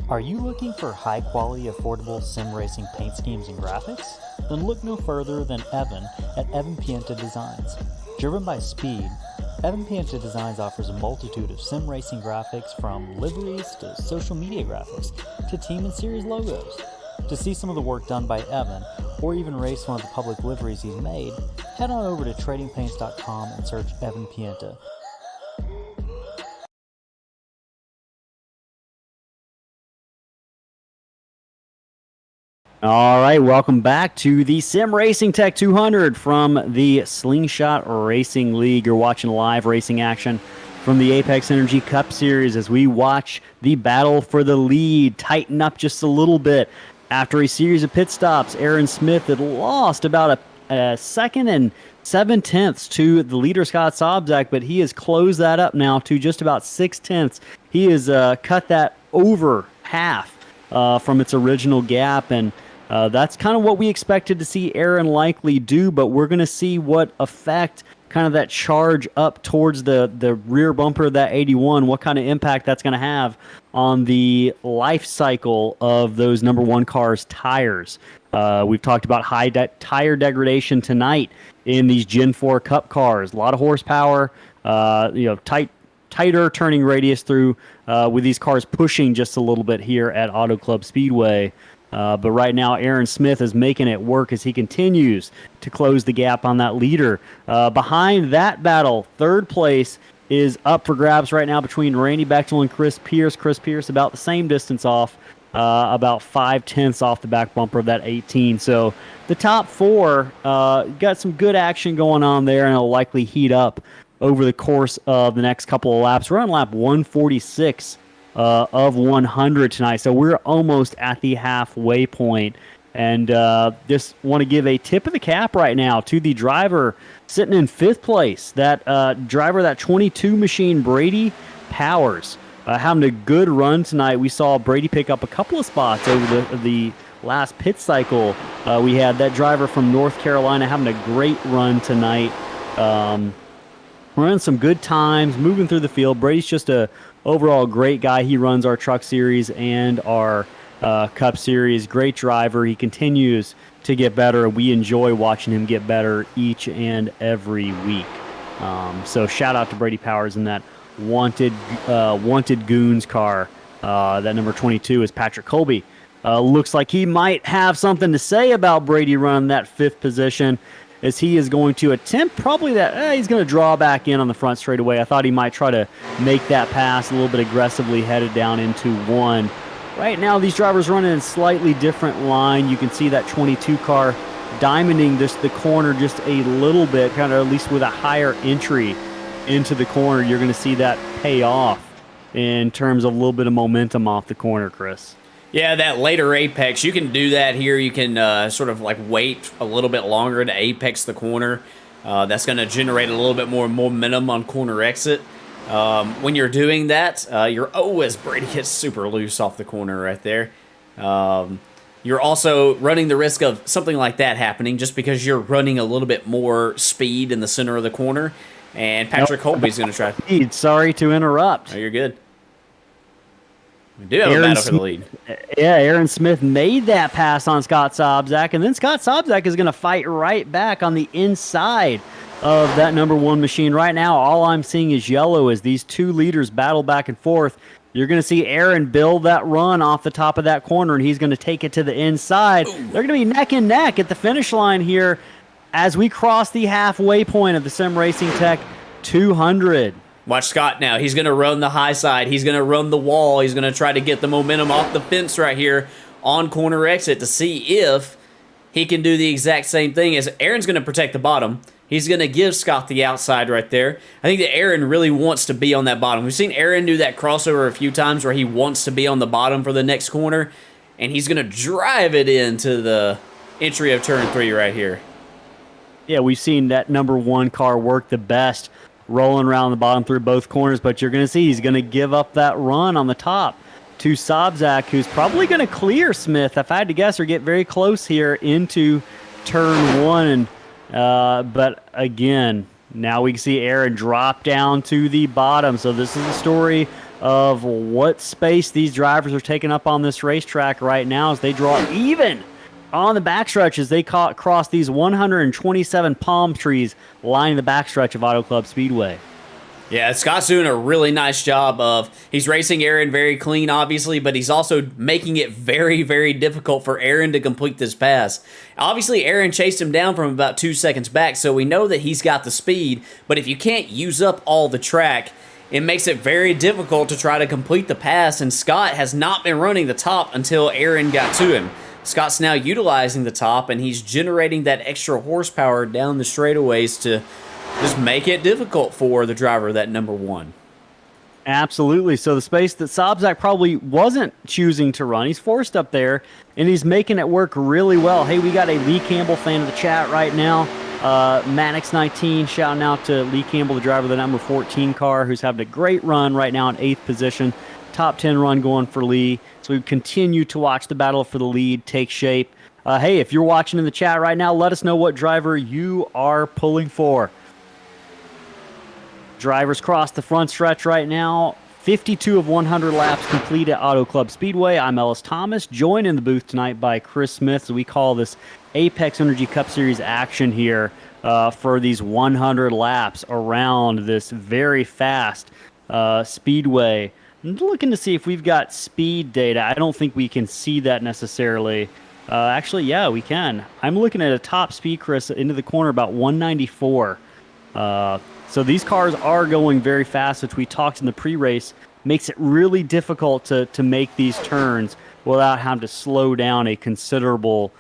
Are you looking for high-quality, affordable sim racing paint schemes and graphics? Then look no further than Evan at Evan Pienta Designs. Driven by speed, Evan Pienta Designs offers a multitude of sim racing graphics, from liveries to social media graphics to team and series logos. To see some of the work done by Evan, or even race one of the public liveries he's made, head on over to tradingpaints.com and search Evan Pienta. All right, welcome back to the Sim Racing Tech 200 from the Slingshot Racing League. You're watching live racing action from the Apex Energy Cup Series as we watch the battle for the lead tighten up just a little bit. After a series of pit stops, Aaron Smith had lost about a second and 7/10 to the leader, Scott Sobczak, but he has closed that up now to just about 6/10. He has cut that over half from its original gap, and that's kind of what we expected to see Aaron likely do, but we're going to see what effect kind of that charge up towards the rear bumper of that 81, what kind of impact that's going to have on the life cycle of those number one cars' tires. We've talked about high tire degradation tonight in these Gen 4 Cup cars. A lot of horsepower, tighter turning radius through with these cars pushing just a little bit here at Auto Club Speedway. But right now, Aaron Smith is making it work as he continues to close the gap on that leader. Behind that battle, third place is up for grabs right now between Randy Bechtel and Chris Pierce. Chris Pierce about the same distance off, about 5/10 off the back bumper of that 18. So the top four got some good action going on there, and it'll likely heat up over the course of the next couple of laps. We're on lap 146 of 100 tonight, so we're almost at the halfway point. And just want to give a tip of the cap right now to the driver sitting in 5th place. That driver, that 22 machine, Brady Powers, having a good run tonight. We saw Brady pick up a couple of spots over the last pit cycle. We had that driver from North Carolina having a great run tonight. Running some good times, moving through the field. Brady's just a overall great guy. He runs our Truck Series and our Cup Series. Great driver. He continues to get better. We enjoy watching him get better each and every week. So shout out to Brady Powers in that wanted Goons car. That number 22 is Patrick Colby. Looks like he might have something to say about Brady running that 5th position, as he is going to attempt probably that. He's going to draw back in on the front straightaway. I thought he might try to make that pass a little bit aggressively, headed down into 1. Right now, these drivers running in a slightly different line. You can see that 22 car diamonding the corner just a little bit, kind of at least with a higher entry into the corner. You're going to see that pay off in terms of a little bit of momentum off the corner, Chris. Yeah, that later apex, you can do that here. You can sort of like wait a little bit longer to apex the corner. That's going to generate a little bit more momentum on corner exit. When you're doing that, as Brady gets super loose off the corner right there. You're also running the risk of something like that happening just because you're running a little bit more speed in the center of the corner. And Patrick Colby's going to try. Sorry to interrupt. Oh, you're good. We do have a battle for the lead. Yeah, Aaron Smith made that pass on Scott Sobczak, and then Scott Sobczak is going to fight right back on the inside of that number 1 machine. Right now, all I'm seeing is yellow as these two leaders battle back and forth. You're going to see Aaron build that run off the top of that corner, and he's going to take it to the inside. Ooh. They're going to be neck and neck at the finish line here as we cross the halfway point of the Sim Racing Tech 200. Watch Scott now. He's going to run the high side. He's going to run the wall. He's going to try to get the momentum off the fence right here on corner exit to see if he can do the exact same thing. As Aaron's going to protect the bottom. He's going to give Scott the outside right there. I think that Aaron really wants to be on that bottom. We've seen Aaron do that crossover a few times where he wants to be on the bottom for the next corner, and he's going to drive it into the entry of turn 3 right here. Yeah, we've seen that number 1 car work the best, rolling around the bottom through both corners, but you're going to see he's going to give up that run on the top to Sobczak, who's probably going to clear Smith, if I had to guess, or get very close here into turn 1. But again, now we can see Aaron drop down to the bottom. So this is the story of what space these drivers are taking up on this racetrack right now as they draw even on the backstretch as they cross these 127 palm trees lining the backstretch of Auto Club Speedway. Yeah, Scott's doing a really nice job of, he's racing Aaron very clean, obviously, but he's also making it very, very difficult for Aaron to complete this pass. Obviously, Aaron chased him down from about 2 seconds back, so we know that he's got the speed, but if you can't use up all the track, it makes it very difficult to try to complete the pass, and Scott has not been running the top until Aaron got to him. Scott's now utilizing the top, and he's generating that extra horsepower down the straightaways to just make it difficult for the driver, that number 1. Absolutely. So the space that Sobczak probably wasn't choosing to run, he's forced up there, and he's making it work really well. Hey, we got a Lee Campbell fan in the chat right now. Maddox19 shouting out to Lee Campbell, the driver of the number 14 car, who's having a great run right now in 8th position. Top 10 run going for Lee. So we continue to watch the battle for the lead take shape. Hey, if you're watching in the chat right now, let us know what driver you are pulling for. Drivers cross the front stretch right now. 52 of 100 laps complete at Auto Club Speedway. I'm Ellis Thomas, joined in the booth tonight by Chris Smith. So we call this Apex Energy Cup Series action here for these 100 laps around this very fast speedway. I'm looking to see if we've got speed data. I don't think we can see that necessarily. Actually, yeah, we can. I'm looking at a top speed, Chris, into the corner about 194 So these cars are going very fast, which we talked in the pre-race, makes it really difficult to make these turns without having to slow down a considerable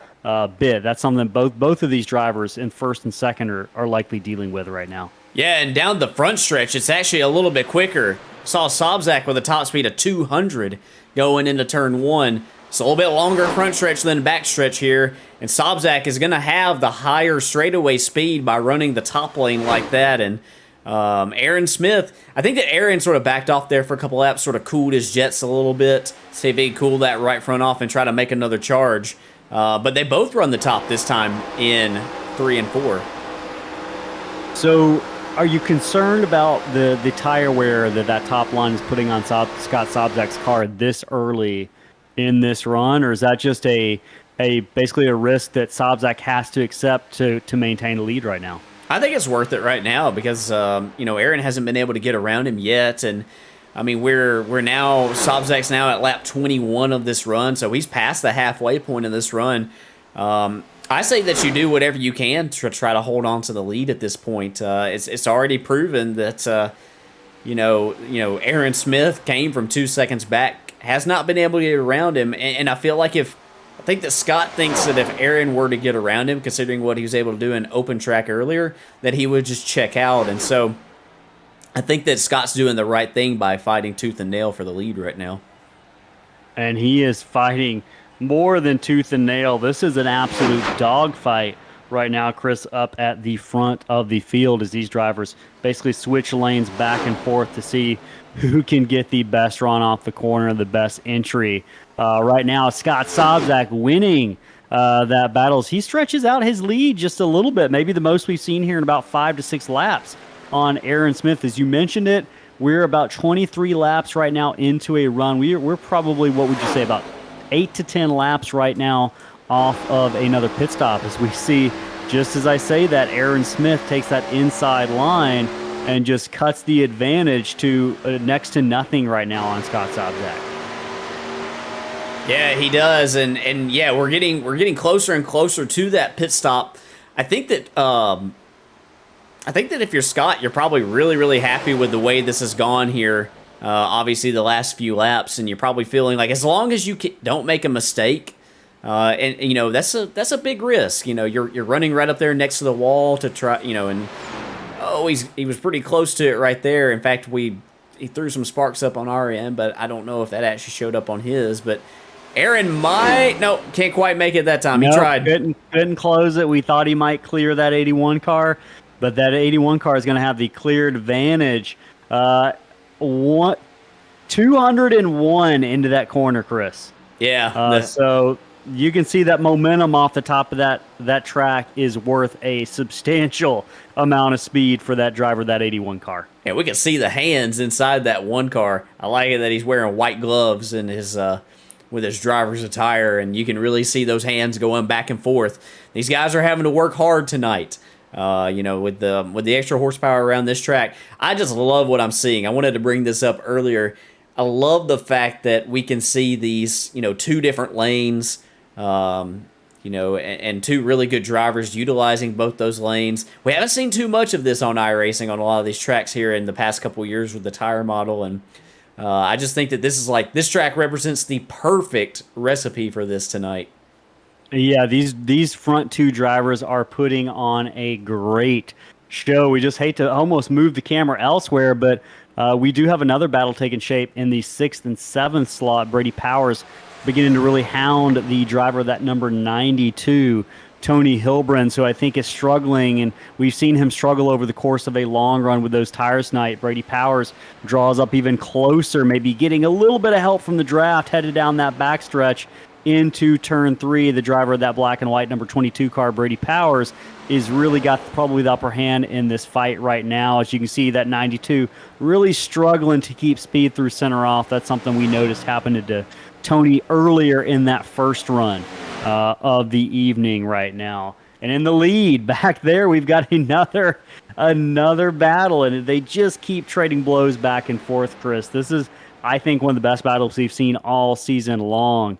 bit. That's something that both of these drivers in first and second are likely dealing with right now. Yeah, and down the front stretch, it's actually a little bit quicker. Saw Sobzak with a top speed of 200 going into turn 1. It's a little bit longer front stretch than back stretch here, and Sobzak is going to have the higher straightaway speed by running the top lane like that. And Aaron Smith, I think that Aaron sort of backed off there for a couple laps, sort of cooled his jets a little bit, see if he could cool that right front off and try to make another charge. But they both run the top this time in 3 and 4. So are you concerned about the tire wear that top line is putting on Scott Sobzak's car this early in this run, or is that just a basically a risk that Sobzak has to accept to maintain the lead right now? I think it's worth it right now because Aaron hasn't been able to get around him yet, and I mean we're now Sobzak's now at lap 21 of this run, so he's past the halfway point of this run. I say that you do whatever you can to try to hold on to the lead at this point. It's already proven that Aaron Smith came from 2 seconds back, has not been able to get around him, and I feel like I think that Scott thinks that if Aaron were to get around him, considering what he was able to do in open track earlier, that he would just check out. And so I think that Scott's doing the right thing by fighting tooth and nail for the lead right now. And he is fighting more than tooth and nail. This is an absolute dogfight right now, Chris, up at the front of the field as these drivers basically switch lanes back and forth to see who can get the best run off the corner, the best entry. Right now, Scott Sobzak winning that battle. He stretches out his lead just a little bit, maybe the most we've seen here in about 5 to 6 laps on Aaron Smith. As you mentioned it, we're about 23 laps right now into a run. We're probably, what would you say, about 8 to 10 laps right now off of another pit stop, as we see, just as I say that, Aaron Smith takes that inside line and just cuts the advantage to next to nothing right now on Scott Sobzak. Yeah, he does, and yeah, we're getting closer and closer to that pit stop. I think that if you're Scott, you're probably really, really happy with the way this has gone here. Obviously, the last few laps, and you're probably feeling like as long as you don't make a mistake, and that's a big risk. You're running right up there next to the wall to try, and he was pretty close to it right there. In fact, he threw some sparks up on our end, but I don't know if that actually showed up on his. But Aaron can't quite make it that time. He tried. Couldn't close it. We thought he might clear that 81 car, but that 81 car is going to have the cleared advantage. 201 into that corner, Chris. Yeah. So you can see that momentum off the top of that track is worth a substantial amount of speed for that driver, that 81 car. Yeah, we can see the hands inside that one car. I like it that he's wearing white gloves in his with his driver's attire, and you can really see those hands going back and forth. These guys are having to work hard tonight. With the extra horsepower around this track. I just love what I'm seeing. I wanted to bring this up earlier. I love the fact that we can see these, 2 different lanes, and 2 really good drivers utilizing both those lanes. We haven't seen too much of this on iRacing on a lot of these tracks here in the past couple of years with the tire model, and I just think that this track represents the perfect recipe for this tonight. Yeah, these front 2 drivers are putting on a great show. We just hate to almost move the camera elsewhere, but we do have another battle taking shape in the 6th and 7th slot. Brady Powers beginning to really hound the driver, that number 92, Tony Hilbrand, who I think is struggling, and we've seen him struggle over the course of a long run with those tires tonight. Brady Powers draws up even closer, maybe getting a little bit of help from the draft, headed down that backstretch into turn 3. The driver of that black and white number 22 car, Brady Powers, is really got probably the upper hand in this fight right now. As you can see, that 92 really struggling to keep speed through center off. That's something we noticed happened to Tony earlier in that first run of the evening right now. And in the lead back there, we've got another battle, and they just keep trading blows back and forth, Chris. This is, I think, one of the best battles we've seen all season long.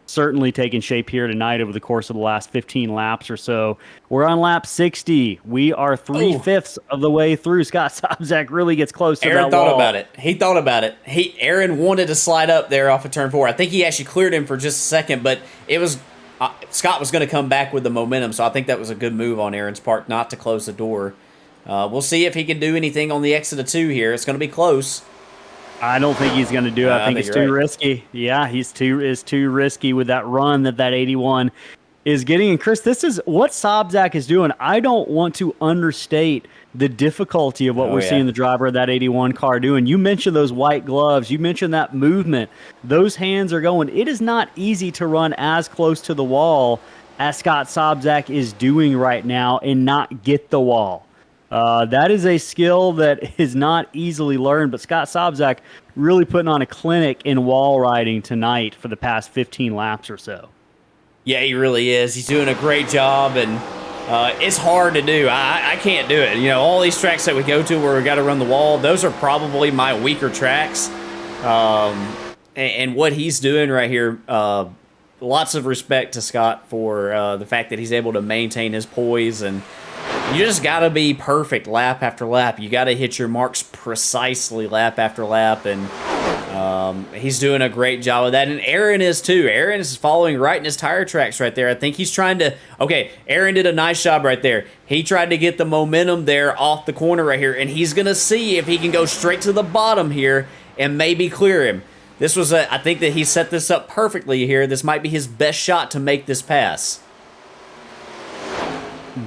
certainly taking shape here tonight over the course of the last 15 laps or so. We're on lap 60. We are 3/5 of the way through. Scott Sobczak really gets close to Aaron that thought wall. about it. He thought about it. Aaron wanted to slide up there off of turn 4. I think he actually cleared him for just a second, but it was Scott was going to come back with the momentum, so I think that was a good move on Aaron's part not to close the door. We'll see if he can do anything on the exit of 2 here. It's going to be close. I don't think he's going to do it. I think it's too risky. Yeah, he's too risky with that run that 81 is getting. And Chris, this is what Sobczak is doing. I don't want to understate the difficulty of what we're seeing the driver of that 81 car doing. You mentioned those white gloves. You mentioned that movement. Those hands are going. It is not easy to run as close to the wall as Scott Sobczak is doing right now and not get the wall. That is a skill that is not easily learned, but Scott Sobczak really putting on a clinic in wall riding tonight for the past 15 laps or so. Yeah, he really is. He's doing a great job, and it's hard to do. I can't do it. You know, all these tracks that we go to where we got to run the wall, those are probably my weaker tracks. And what he's doing right here, lots of respect to Scott for the fact that he's able to maintain his poise, and you just got to be perfect lap after lap. You got to hit your marks precisely lap after lap, and he's doing a great job of that. And Aaron is too. Aaron is following right in his tire tracks right there. I think he's trying to... Okay, Aaron did a nice job right there. He tried to get the momentum there off the corner right here, and he's going to see if he can go straight to the bottom here and maybe clear him. This was I think that he set this up perfectly here. This might be his best shot to make this pass.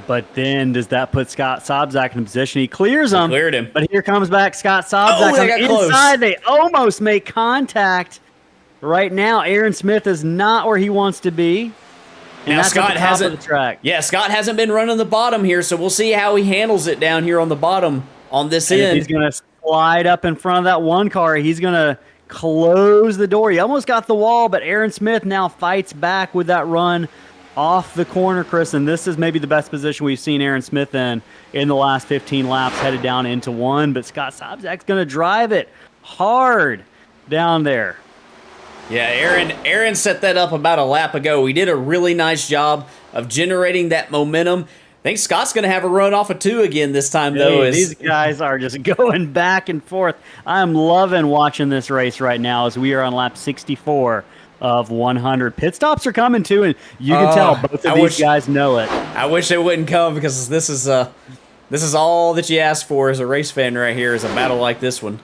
But then does that put Scott Sobczak in a position? He clears him. He cleared him. But here comes back Scott Sobczak. Oh, they got inside. close. They almost make contact. Right now, Aaron Smith is not where he wants to be. And now that's Scott at the top hasn't. of the track. Yeah, Scott hasn't been running the bottom here, so we'll see how he handles it down here on the bottom on this end. He's going to slide up in front of that one car. He's going to close the door. He almost got the wall, but Aaron Smith now fights back with that run off the corner, Chris, and this is maybe the best position we've seen Aaron Smith in the last 15 laps, headed down into 1, but Scott Sobczak's going to drive it hard down there. Yeah, Aaron set that up about a lap ago. He did a really nice job of generating that momentum. I think Scott's going to have a run off of 2 again this time, though. These guys are just going back and forth. I'm loving watching this race right now as we are on lap 64 of 100. Pit stops are coming too, and you can tell both of these guys know it. I wish they wouldn't come, because this is all that you ask for as a race fan right here, is a battle like this one.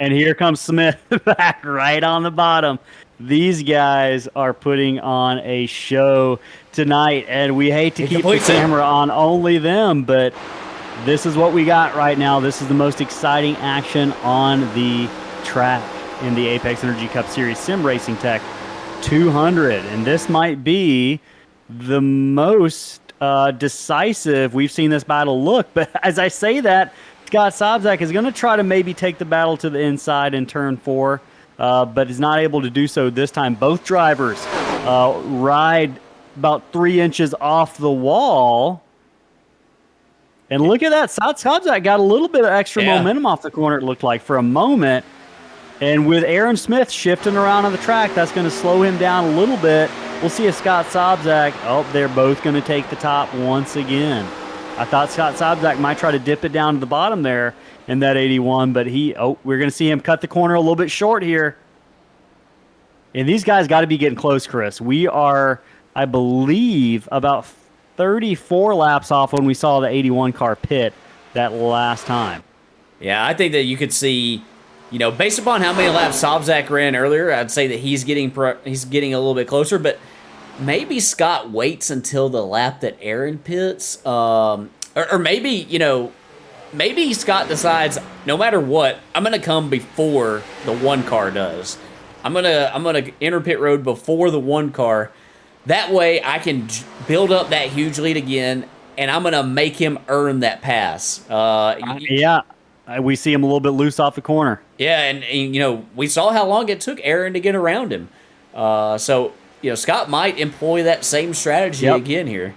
And here comes Smith back right on the bottom. These guys are putting on a show tonight, and we hate to keep the camera on only them, but this is what we got right now. This is the most exciting action on the track in the Apex Energy Cup Series Sim Racing Tech 200, and this might be the most decisive we've seen this battle look. But as I say that, Scott Sobczak is going to try to maybe take the battle to the inside in turn 4, but is not able to do so this time. Both drivers ride about 3 inches off the wall. And look at that. Sobczak got a little bit of extra momentum off the corner, it looked like, for a moment. And with Aaron Smith shifting around on the track, that's going to slow him down a little bit. We'll see if Scott Sobczak... Oh, they're both going to take the top once again. I thought Scott Sobczak might try to dip it down to the bottom there in that 81, but we're going to see him cut the corner a little bit short here. And these guys got to be getting close, Chris. We are, I believe, about 34 laps off when we saw the 81 car pit that last time. Yeah, I think that you could see... You know, based upon how many laps Sobczak ran earlier, I'd say that he's getting a little bit closer. But maybe Scott waits until the lap that Aaron pits, or maybe, you know, maybe Scott decides no matter what, I'm gonna come before the 1 car does. I'm gonna enter pit road before the 1 car. That way, I can build up that huge lead again, and I'm gonna make him earn that pass. Yeah. We see him a little bit loose off the corner. Yeah, and you know, we saw how long it took Aaron to get around him. So, you know, Scott might employ that same strategy again here.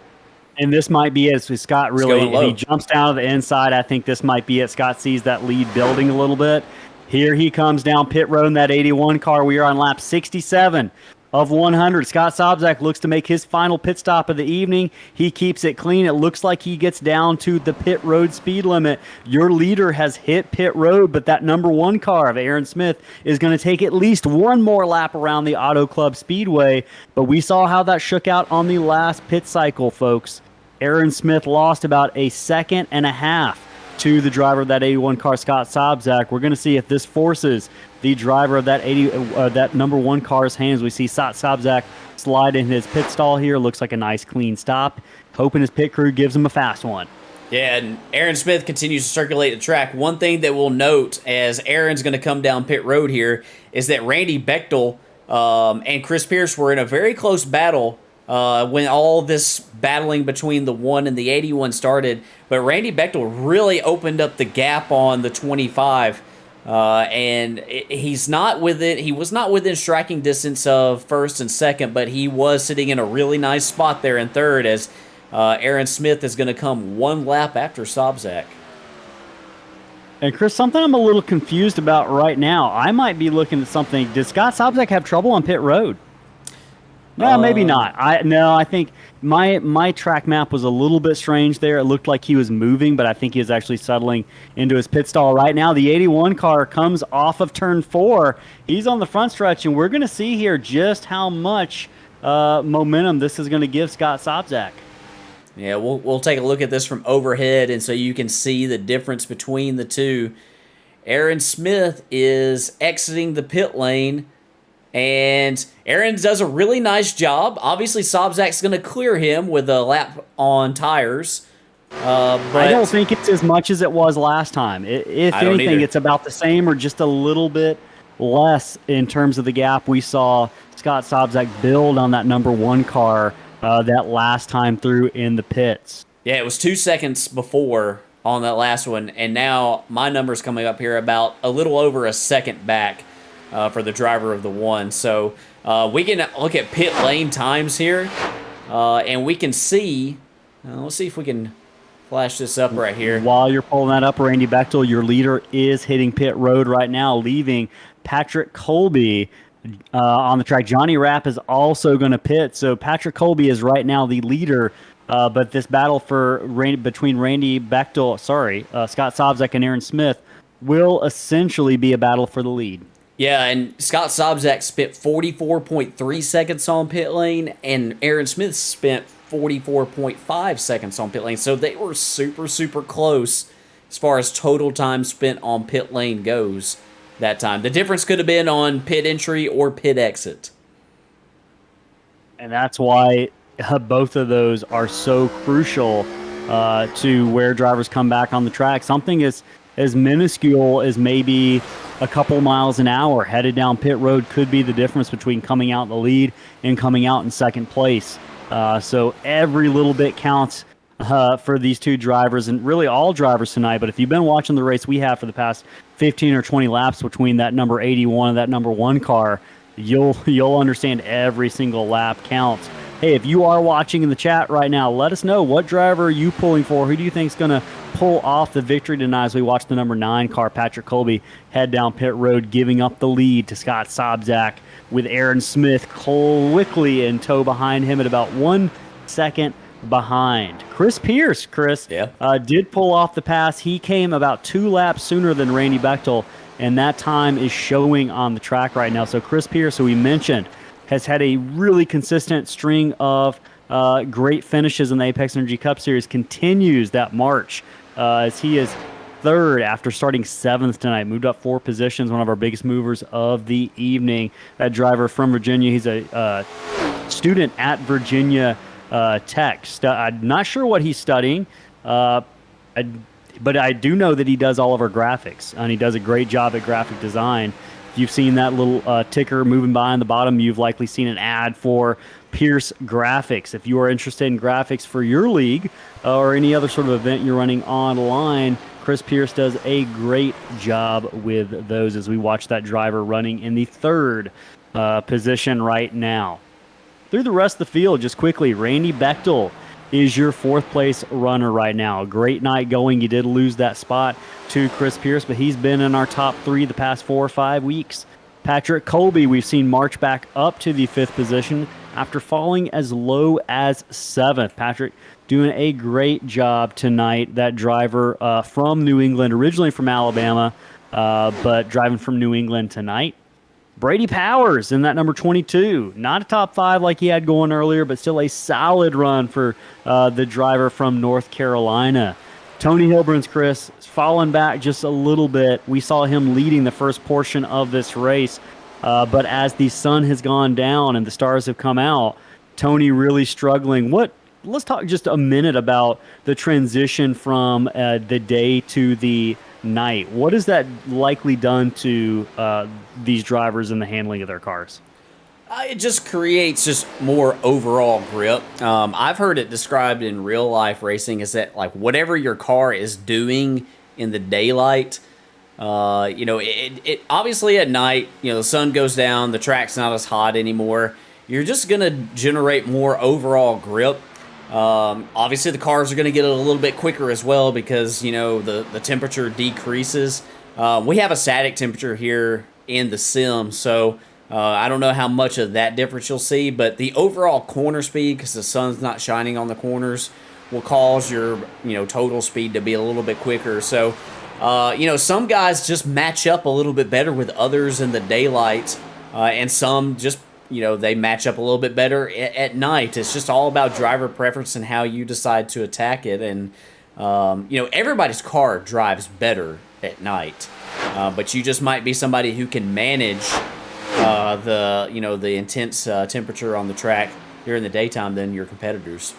And this might be it. So Scott really, he jumps down to the inside. I think this might be it. Scott sees that lead building a little bit. Here he comes down pit road in that 81 car. We are on lap 67 of 100. Scott Sobczak looks to make his final pit stop of the evening. He keeps it clean. It looks like he gets down to the pit road speed limit. Your leader has hit pit road, but that number 1 car of Aaron Smith is going to take at least one more lap around the Auto Club Speedway. But we saw how that shook out on the last pit cycle, folks. Aaron Smith lost about a second and a half to the driver of that 81 car, Scott Sobczak. We're going to see if this forces the driver of that number 1 car's hands. We see Scott Sobczak slide in his pit stall here. Looks like a nice clean stop. Hoping his pit crew gives him a fast one. Yeah, and Aaron Smith continues to circulate the track. One thing that we'll note as Aaron's going to come down pit road here is that Randy Bechtel and Chris Pierce were in a very close battle when all this battling between the 1 and the 81 started. But Randy Bechtel really opened up the gap on the 25. And he was not within striking distance of first and second, but he was sitting in a really nice spot there in third as Aaron Smith is going to come one lap after Sobczak. And Chris, something I'm a little confused about right now. I might be looking at something. Did Scott Sobczak have trouble on pit road? No, maybe not. I think my track map was a little bit strange there. It looked like he was moving, but I think he was actually settling into his pit stall right now. The 81 car comes off of turn 4. He's on the front stretch, and we're going to see here just how much momentum this is going to give Scott Sobczak. Yeah, we'll take a look at this from overhead, and so you can see the difference between the two. Aaron Smith is exiting the pit lane, and Aaron does a really nice job. Obviously, Sobczak's going to clear him with a lap on tires. But I don't think it's as much as it was last time. If anything, it's about the same or just a little bit less in terms of the gap we saw Scott Sobczak build on that number 1 car that last time through in the pits. Yeah, it was 2 seconds before on that last one, and now my number's coming up here about a little over a second back for the driver of the 1. So we can look at pit lane times here, and we can see, let's see if we can flash this up right here. While you're pulling that up, Randy Bechtel, your leader, is hitting pit road right now, leaving Patrick Colby on the track. Johnny Rapp is also going to pit, so Patrick Colby is right now the leader. But this battle between Randy Bechtel, Scott Sobczak and Aaron Smith will essentially be a battle for the lead. Yeah, and Scott Sobczak spent 44.3 seconds on pit lane, and Aaron Smith spent 44.5 seconds on pit lane. So they were super, super close as far as total time spent on pit lane goes that time. The difference could have been on pit entry or pit exit. And that's why both of those are so crucial to where drivers come back on the track. Something as minuscule as maybe a couple miles an hour headed down pit road could be the difference between coming out in the lead and coming out in second place. So every little bit counts for these two drivers and really all drivers tonight. But if you've been watching the race we have for the past 15 or 20 laps between that number 81 and that number 1 car, you'll understand every single lap counts. Hey, if you are watching in the chat right now, let us know, what driver are you pulling for? Who do you think is going to pull off the victory tonight as we watch the number 9 car, Patrick Colby, head down pit road, giving up the lead to Scott Sobczak with Aaron Smith quickly in tow behind him at about 1 second behind. Chris Pierce, did pull off the pass. He came about 2 laps sooner than Randy Bechtel, and that time is showing on the track right now. So Chris Pierce, who we mentioned, has had a really consistent string of great finishes in the Apex Energy Cup Series, continues that march as he is 3rd after starting 7th tonight, moved up 4 positions, one of our biggest movers of the evening. That driver from Virginia, he's a student at Virginia Tech. I'm not sure what he's studying, but I do know that he does all of our graphics, and he does a great job at graphic design. If you've seen that little ticker moving by on the bottom, you've likely seen an ad for Pierce Graphics. If you are interested in graphics for your league or any other sort of event you're running online, Chris Pierce does a great job with those as we watch that driver running in the 3rd position right now. Through the rest of the field, just quickly, Randy Bechtel is your 4th place runner right now. A great night going. You did lose that spot to Chris Pierce, but he's been in our top 3 the past 4 or 5 weeks. Patrick Colby, we've seen march back up to the 5th position after falling as low as 7th. Patrick doing a great job tonight. That driver from New England, originally from Alabama, but driving from New England tonight. Brady Powers in that number 22. Not a top 5 like he had going earlier, but still a solid run for the driver from North Carolina. Tony Hilburn's Chris fallen back just a little bit. We saw him leading the first portion of this race, but as the sun has gone down and the stars have come out, Tony really struggling. Let's talk just a minute about the transition from the day to the night. What has that likely done to these drivers and the handling of their cars? It just creates just more overall grip. I've heard it described in real life racing as that, like, whatever your car is doing in the daylight, it obviously at night, the sun goes down, the track's not as hot anymore. You're just going to generate more overall grip. Obviously the cars are going to get a little bit quicker as well because, the temperature decreases. We have a static temperature here in the sim, so I don't know how much of that difference you'll see, but the overall corner speed, because the sun's not shining on the corners, will cause your, total speed to be a little bit quicker. So, some guys just match up a little bit better with others in the daylight, and some just, they match up a little bit better at night. It's just all about driver preference and how you decide to attack it. And, everybody's car drives better at night, but you just might be somebody who can manage the intense temperature on the track during the daytime than your competitors.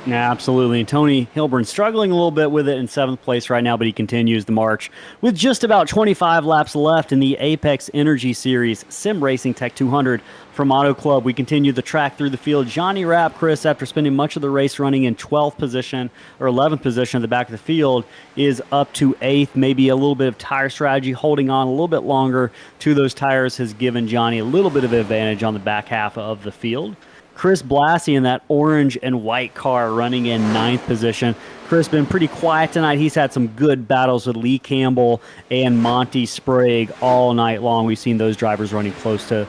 Yeah, absolutely. And Tony Hilburn struggling a little bit with it in 7th place right now, but he continues the march with just about 25 laps left in the Apex Energy Series Sim Racing Tech 200 from Auto Club. We continue the track through the field. Johnny Rapp, Chris, after spending much of the race running in 12th position or 11th position at the back of the field, is up to 8th. Maybe a little bit of tire strategy, holding on a little bit longer to those tires has given Johnny a little bit of advantage on the back half of the field. Chris Blassie in that orange and white car running in 9th position. Chris been pretty quiet tonight. He's had some good battles with Lee Campbell and Monty Sprague all night long. We've seen those drivers running close to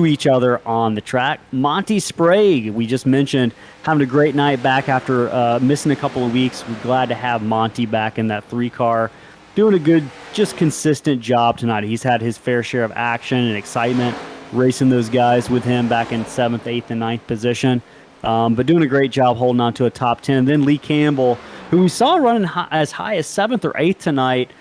each other on the track. Monty Sprague, we just mentioned, having a great night back after missing a couple of weeks. We're glad to have Monty back in that 3 car. Doing a good, just consistent job tonight. He's had his fair share of action and excitement racing those guys with him back in 7th, 8th, and 9th position. But doing a great job holding on to a top 10. Then Lee Campbell, who we saw running as high as 7th or 8th tonight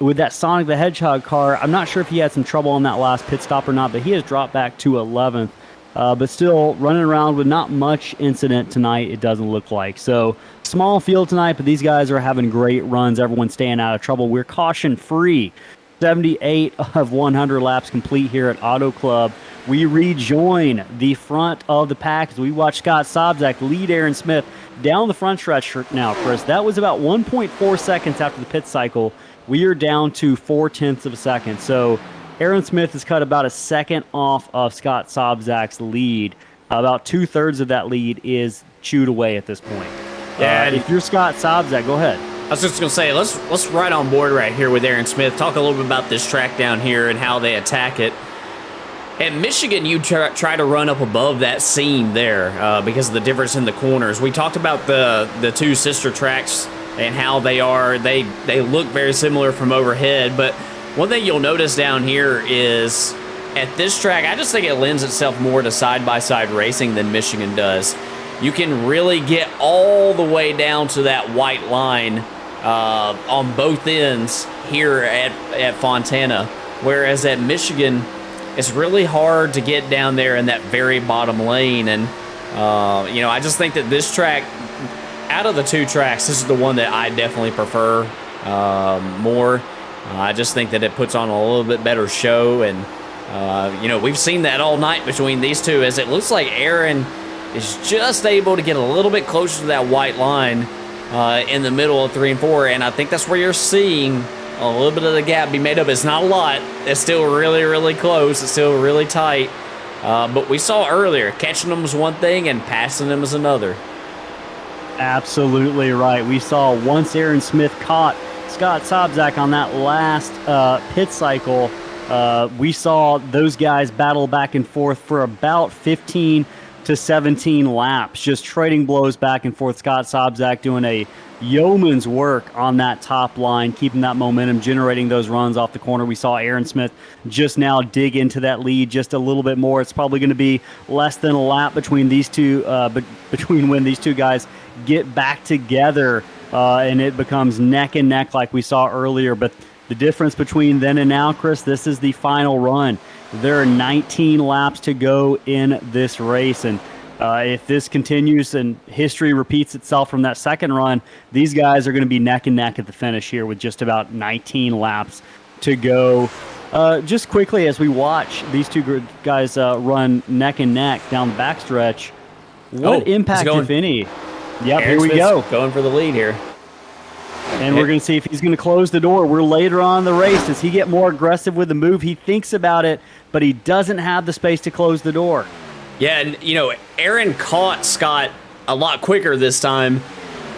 with that Sonic the Hedgehog car. I'm not sure if he had some trouble on that last pit stop or not, but he has dropped back to 11th. But still running around with not much incident tonight, it doesn't look like. So small field tonight, but these guys are having great runs. Everyone's staying out of trouble. We're caution-free. 78 of 100 laps complete here at Auto Club. We rejoin the front of the pack as we watch Scott Sobczak lead Aaron Smith down the front stretch now, Chris. That was about 1.4 seconds after the pit cycle. We are down to 0.4 of a second. So Aaron Smith has cut about a second off of Scott Sobczak's lead. About 2/3 of that lead is chewed away at this point. Yeah, if you're Scott Sobczak, go ahead. I was just going to say, let's ride on board right here with Aaron Smith. Talk a little bit about this track down here and how they attack it. At Michigan, you try to run up above that seam there because of the difference in the corners. We talked about the 2 sister tracks and how they look very similar from overhead. But one thing you'll notice down here is at this track, I just think it lends itself more to side-by-side racing than Michigan does. You can really get all the way down to that white line on both ends here at Fontana, whereas at Michigan, it's really hard to get down there in that very bottom lane. And, I just think that this track, out of the 2 tracks, this is the one that I definitely prefer more. I just think that it puts on a little bit better show. And, we've seen that all night between these 2, as it looks like Aaron is just able to get a little bit closer to that white line in the middle of 3 and 4, and I think that's where you're seeing a little bit of the gap be made up. It's not a lot. It's still really, really close. It's still really tight. But we saw earlier, catching them was one thing and passing them is another. Absolutely right. We saw once Aaron Smith caught Scott Sobczak on that last pit cycle, We saw those guys battle back and forth for about 15 to 17 laps, just trading blows back and forth. Scott Sobczak doing a yeoman's work on that top line, keeping that momentum, generating those runs off the corner. We saw Aaron Smith just now dig into that lead just a little bit more. It's probably going to be less than a lap between these two, between when these two guys get back together, and it becomes neck and neck like we saw earlier. But the difference between then and now, Chris, this is the final run. There are 19 laps to go in this race, and if this continues and history repeats itself from that second run, these guys are going to be neck and neck at the finish here with just about 19 laps to go. Just quickly, as we watch these two guys run neck and neck down the backstretch, what impact, if any? Yep, Aaron here we Smith's go. Going for the lead here. And we're going to see if he's going to close the door. We're later on in the race. Does he get more aggressive with the move? He thinks about it, but he doesn't have the space to close the door. Yeah, and Aaron caught Scott a lot quicker this time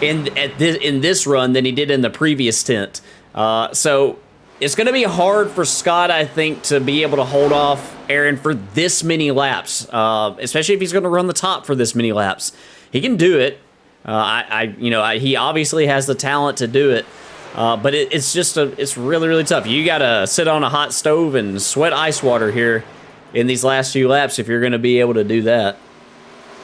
in this run than he did in the previous stint. So it's going to be hard for Scott, I think, to be able to hold off Aaron for this many laps, especially if he's going to run the top for this many laps. He can do it. He obviously has the talent to do it, but it's really, really tough. You got to sit on a hot stove and sweat ice water here in these last few laps if you're going to be able to do that.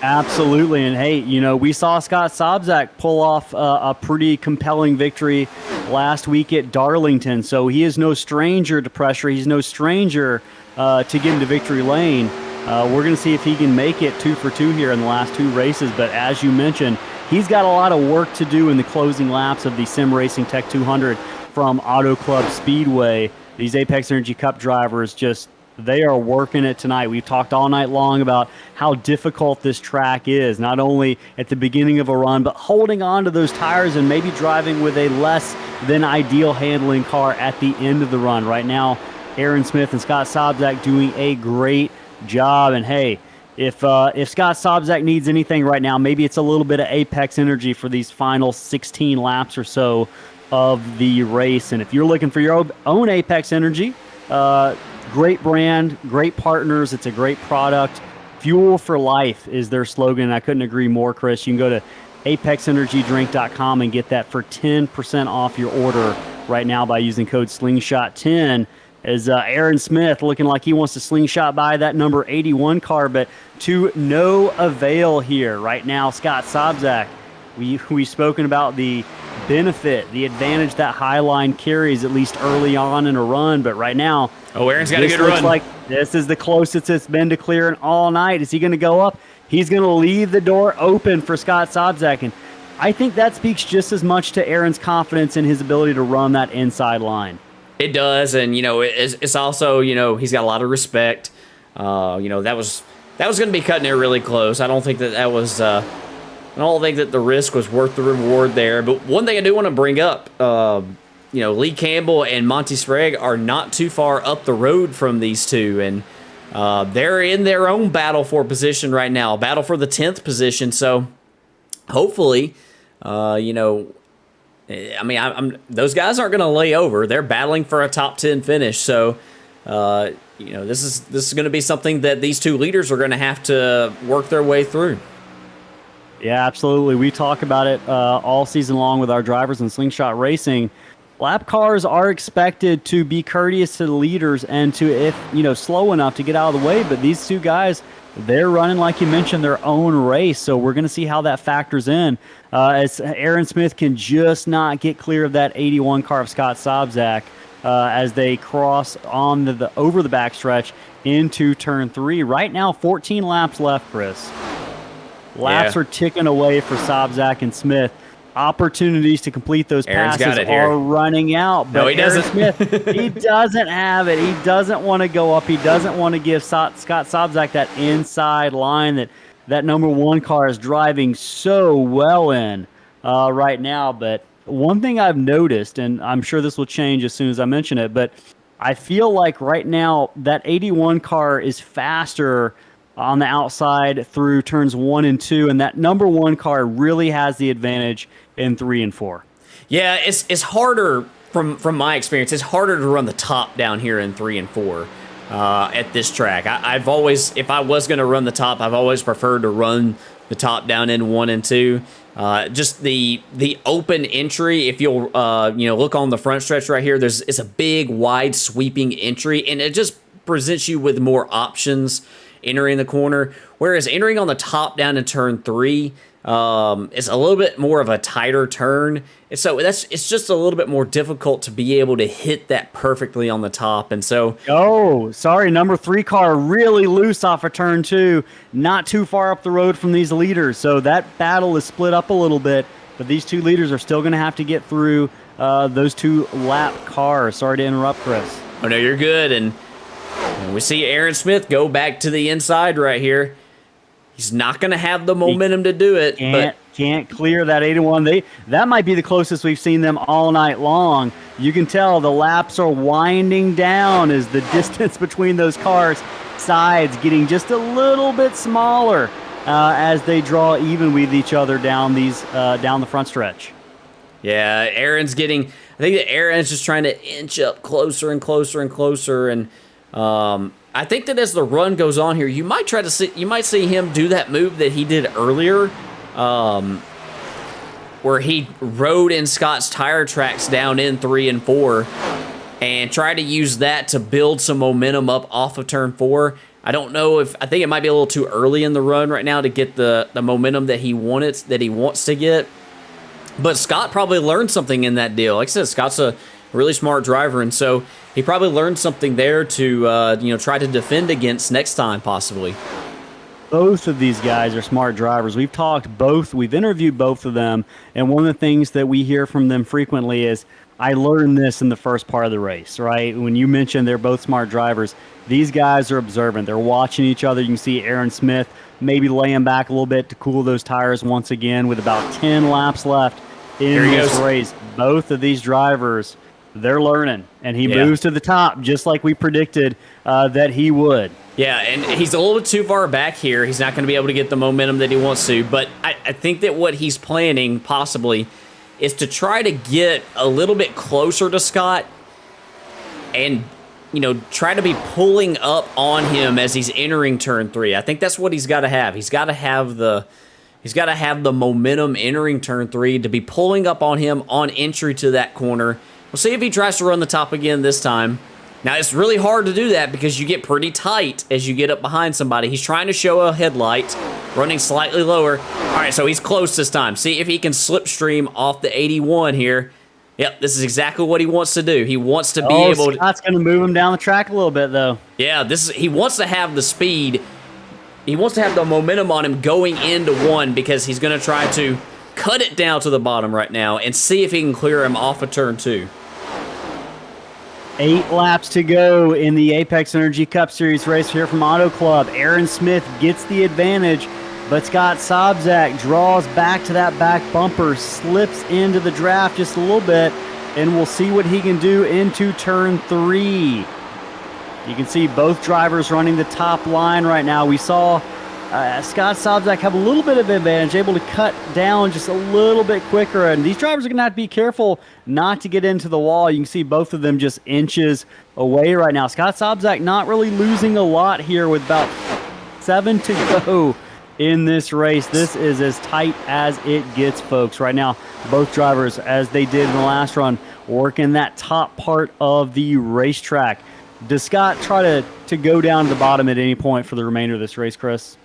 Absolutely. And hey, we saw Scott Sobczak pull off a pretty compelling victory last week at Darlington. So he is no stranger to pressure. He's no stranger to get into victory lane. We're going to see if he can make it 2 for 2 here in the last two races. But as you mentioned, he's got a lot of work to do in the closing laps of the Sim Racing Tech 200 from Auto Club Speedway. These Apex Energy Cup drivers they are working it tonight. We've talked all night long about how difficult this track is, not only at the beginning of a run, but holding on to those tires and maybe driving with a less than ideal handling car at the end of the run. Right now, Aaron Smith and Scott Sobczak doing a great job. And hey, if Scott Sobczak needs anything right now, maybe it's a little bit of Apex Energy for these final 16 laps or so of the race. And if you're looking for your own Apex Energy, great brand, great partners. It's a great product. Fuel for life is their slogan. I couldn't agree more, Chris. You can go to apexenergydrink.com and get that for 10% off your order right now by using code Slingshot10. As Aaron Smith looking like he wants to slingshot by that number 81 car, but to no avail here. Right now, Scott Sobczak, we've spoken about the benefit, the advantage that Highline carries, at least early on in a run, but right now, Aaron's got a good looks run. Like this is the closest it's been to clearing all night. Is he going to go up? He's going to leave the door open for Scott Sobczak, and I think that speaks just as much to Aaron's confidence in his ability to run that inside line. It does, and it's also he's got a lot of respect. That was going to be cutting it really close. I don't think that was. I don't think that the risk was worth the reward there. But one thing I do want to bring up, Lee Campbell and Monty Sprague are not too far up the road from these two, and they're in their own battle for position right now, battle for the 10th position. So hopefully, those guys aren't going to lay over. They're battling for a top 10 finish. So, this is going to be something that these two leaders are going to have to work their way through. Yeah, absolutely. We talk about it all season long with our drivers in Slingshot Racing. Lap cars are expected to be courteous to the leaders and to, if slow enough to get out of the way. But these two guys, they're running, like you mentioned, their own race. So we're going to see how that factors in as Aaron Smith can just not get clear of that 81 car of Scott Sobczak as they cross on over the backstretch into turn 3. Right now, 14 laps left, Chris. Laps are ticking away for Sobczak and Smith. Opportunities to complete those passes are running out. But no, he doesn't. Aaron Smith, he doesn't have it. He doesn't want to go up. He doesn't want to give Scott Sobczak that inside line that number 1 car is driving so well in right now. But one thing I've noticed, and I'm sure this will change as soon as I mention it, but I feel like right now that 81 car is faster on the outside through turns 1 and 2, and that number 1 car really has the advantage in 3 and 4. Yeah, it's harder from my experience, it's harder to run the top down here in 3 and 4 at this track. I've always, if I was going to run the top, I've always preferred to run the top down in 1 and 2. Just the open entry. If you'll look on the front stretch right here, it's a big, wide, sweeping entry, and it just presents you with more options entering the corner. Whereas entering on the top down in turn 3, it's a little bit more of a tighter turn. And so it's just a little bit more difficult to be able to hit that perfectly on the top. And so, oh, sorry, number 3 car really loose off of turn 2, not too far up the road from these leaders. So that battle is split up a little bit, but these 2 leaders are still going to have to get through those 2 lap cars. Sorry to interrupt, Chris. Oh no, you're good. And we see Aaron Smith go back to the inside right here. He's not going to have the momentum to do it. Can't clear that 81. That might be the closest we've seen them all night long. You can tell the laps are winding down as the distance between those cars sides getting just a little bit smaller as they draw even with each other down the front stretch. Yeah, I think that Aaron's just trying to inch up closer and closer and closer, and I think that as the run goes on here, you might see him do that move that he did earlier, where he rode in Scott's tire tracks down in 3 and 4, and try to use that to build some momentum up off of turn 4. I don't know I think it might be a little too early in the run right now to get the momentum that he wants to get. But Scott probably learned something in that deal. Like I said, Scott's a really smart driver, and so he probably learned something there to try to defend against next time, possibly. Both of these guys are smart drivers. We've interviewed both of them, and one of the things that we hear from them frequently is, I learned this in the first part of the race, right? When you mentioned they're both smart drivers, these guys are observant. They're watching each other. You can see Aaron Smith maybe laying back a little bit to cool those tires once again with about 10 laps left in this race. Both of these drivers, they're learning, and he moves to the top just like we predicted that he would. Yeah, and he's a little bit too far back here. He's not going to be able to get the momentum that he wants to, but I think that what he's planning possibly is to try to get a little bit closer to Scott and try to be pulling up on him as he's entering turn 3. I think that's what he's got to have. He's got to have the momentum entering turn 3 to be pulling up on him on entry to that corner. We'll see if he tries to run the top again this time. Now, it's really hard to do that because you get pretty tight as you get up behind somebody. He's trying to show a headlight, running slightly lower. All right, so he's close this time. See if he can slipstream off the 81 here. Yep, this is exactly what he wants to do. He wants to be able to... Scott's going to move him down the track a little bit, though. Yeah, he wants to have the speed. He wants to have the momentum on him going into 1 because he's going to try to cut it down to the bottom right now and see if he can clear him off of turn 2. 8 laps to go in the Apex Energy Cup Series race here from Auto Club. Aaron Smith gets the advantage, but Scott Sobczak draws back to that back bumper, slips into the draft just a little bit, and we'll see what he can do into turn 3. You can see both drivers running the top line right now. We saw Scott Sobczak have a little bit of advantage, able to cut down just a little bit quicker, and these drivers are going to have to be careful not to get into the wall. You can see both of them just inches away right now. Scott Sobczak not really losing a lot here with about 7 to go in this race. This is as tight as it gets, folks. Right now, both drivers, as they did in the last run, working that top part of the racetrack. Does Scott try to go down to the bottom at any point for the remainder of this race, Chris?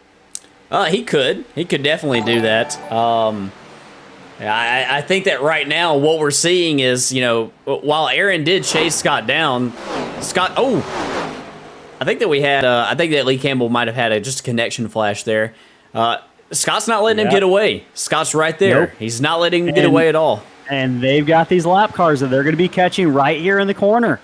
He could definitely do that. I think that right now what we're seeing is, while Aaron did chase Scott down, I think that Lee Campbell might have had just a connection flash there. Scott's not letting him get away. Scott's right there. Nope. He's not letting him get away at all. And they've got these lap cars that they're going to be catching right here in the corner.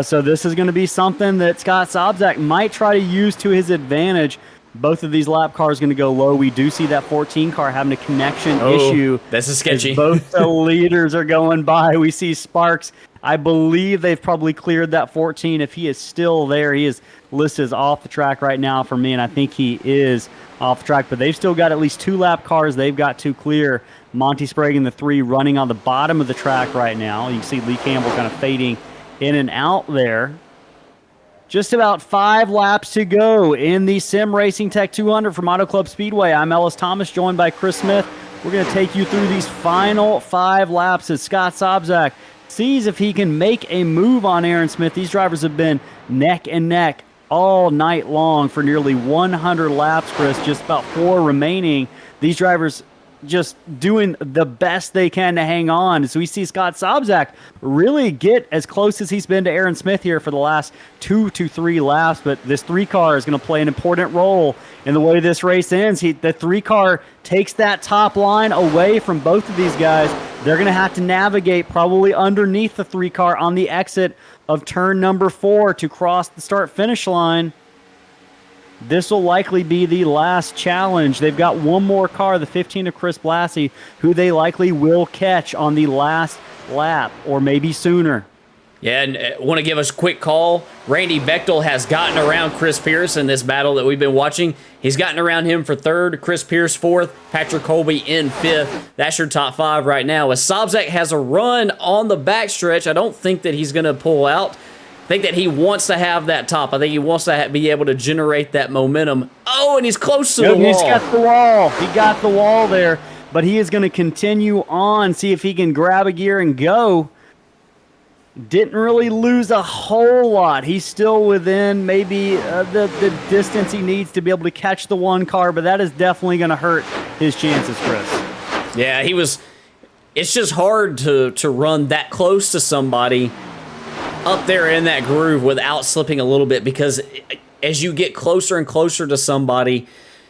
So this is going to be something that Scott Sobczak might try to use to his advantage. Both of these lap cars going to go low. We do see that 14 car having a connection issue. This is sketchy. Both the leaders are going by. We see Sparks. I believe they've probably cleared that 14. If he is still there, he is listed as off the track right now for me, and I think he is off the track. But they've still got at least 2 lap cars they've got to clear Monty Sprague in the 3 running on the bottom of the track right now. You can see Lee Campbell kind of fading in and out there. Just about 5 laps to go in the Sim Racing Tech 200 from Auto Club Speedway. I'm Ellis Thomas, joined by Chris Smith. We're going to take you through these final 5 laps as Scott Sobczak sees if he can make a move on Aaron Smith. These drivers have been neck and neck all night long for nearly 100 laps, Chris. Just about 4 remaining. These drivers just doing the best they can to hang on. So we see Scott Sobczak really get as close as he's been to Aaron Smith here for the last 2 to 3 laps, but this 3 car is going to play an important role in the way this race ends. The 3 car takes that top line away from both of these guys. They're going to have to navigate probably underneath the 3 car on the exit of turn number 4 to cross the start-finish line. This will likely be the last challenge. They've got one more car, the 15 of Chris Blassie, who they likely will catch on the last lap or maybe sooner. Yeah, and I want to give us a quick call. Randy Bechtel has gotten around Chris Pierce in this battle that we've been watching. He's gotten around him for 3rd, Chris Pierce 4th, Patrick Colby in 5th. That's your top 5 right now. As Sobczak has a run on the backstretch, I don't think that he's going to pull out. I think that he wants to have that top. I think he wants to be able to generate that momentum. Oh, and he's close to the wall. He's got the wall. He got the wall there, but he is going to continue on, see if he can grab a gear and go. Didn't really lose a whole lot. He's still within maybe the distance he needs to be able to catch the 1 car, but that is definitely going to hurt his chances, Chris. Yeah, it's just hard to run that close to somebody up there in that groove without slipping a little bit, because as you get closer and closer to somebody,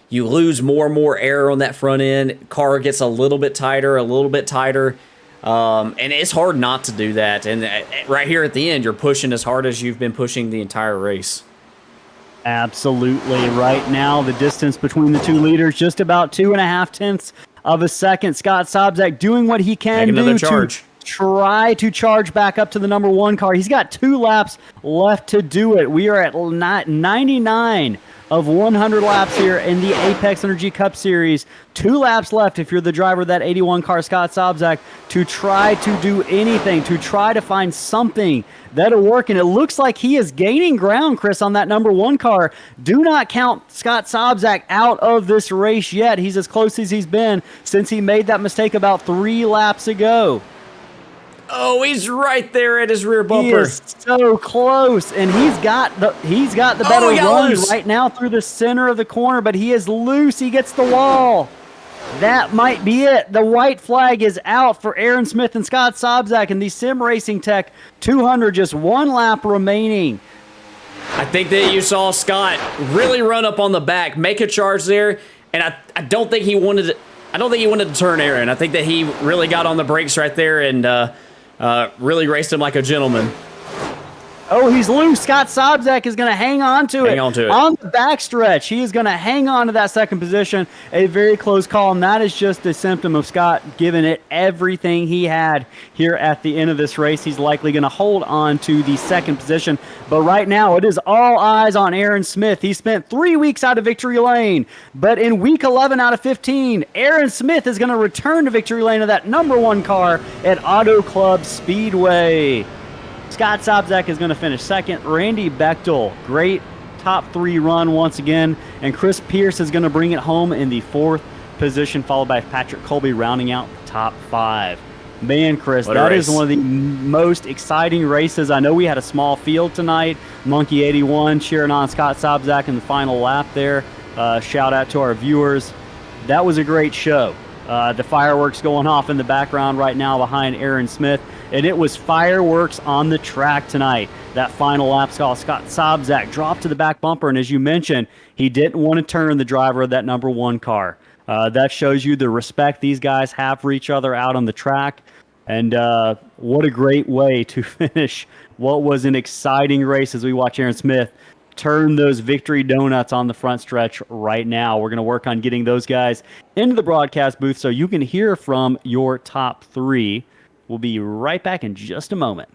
you lose more and more air on that front end. Car gets a little bit tighter, and it's hard not to do that. And right here at the end, you're pushing as hard as you've been pushing the entire race. Absolutely. Right now, the distance between the 2 leaders, just about 2.5 tenths of a second. Scott Sobczak doing what he can do to try to charge back up to the number 1 car. He's got 2 laps left to do it. We are at 99 of 100 laps here in the Apex Energy Cup Series. 2 laps left if you're the driver of that 81 car, Scott Sobczak, to try to do anything, to try to find something that'll work. And it looks like he is gaining ground, Chris, on that number 1 car. Do not count Scott Sobczak out of this race yet. He's as close as he's been since he made that mistake about 3 laps ago. Oh, he's right there at his rear bumper. He is so close, and he's got the better run right now through the center of the corner, but he is loose. He gets the wall. That might be it. The white flag is out for Aaron Smith and Scott Sobczak in the Sim Racing Tech 200. Just 1 lap remaining. I think that you saw Scott really run up on the back, make a charge there, and I don't think he wanted to turn Aaron. I think that he really got on the brakes right there and really raced him like a gentleman. Oh, he's loose. Scott Sobczak is going to hang on to it. On the backstretch. He is going to hang on to that 2nd position. A very close call, and that is just a symptom of Scott giving it everything he had here at the end of this race. He's likely going to hold on to the 2nd position. But right now, it is all eyes on Aaron Smith. He spent 3 weeks out of victory lane, but in week 11 out of 15, Aaron Smith is going to return to victory lane of that number 1 car at Auto Club Speedway. Scott Sobczak is going to finish 2nd. Randy Bechtel, great top 3 run once again. And Chris Pierce is going to bring it home in the 4th position, followed by Patrick Colby rounding out the top 5. Man, Chris, that is one of the most exciting races. I know we had a small field tonight. Monkey 81 cheering on Scott Sobczak in the final lap there. Shout out to our viewers. That was a great show. The fireworks going off in the background right now behind Aaron Smith. And it was fireworks on the track tonight. That final lap saw Scott Sobczak drop to the back bumper. And as you mentioned, he didn't want to turn the driver of that number 1 car. That shows you the respect these guys have for each other out on the track. And what a great way to finish what was an exciting race as we watch Aaron Smith turn those victory donuts on the front stretch right now. We're going to work on getting those guys into the broadcast booth so you can hear from your top 3. We'll be right back in just a moment.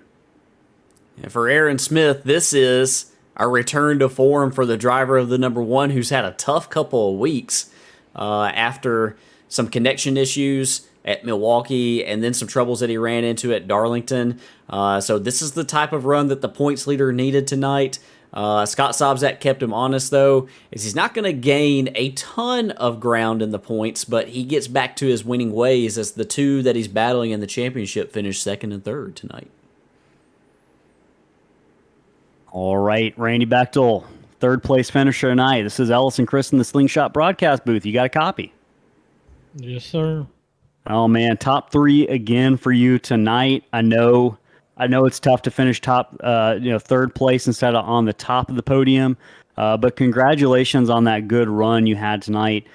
And for Aaron Smith, this is a return to form for the driver of the number 1, who's had a tough couple of weeks after some connection issues. at Milwaukee, and then some troubles that he ran into at Darlington. So this is the type of run that the points leader needed tonight. Scott Sobczak kept him honest, though, as he's not going to gain a ton of ground in the points, but he gets back to his winning ways as the two that he's battling in the championship finish second and third tonight. All right, Randy Bechtel, third place finisher tonight. This is Ellis and Chris in the Slingshot broadcast booth. You got a copy? Yes, sir. Oh man, top three again for you tonight. I know it's tough to finish third place instead of on the top of the podium, but congratulations on that good run you had tonight.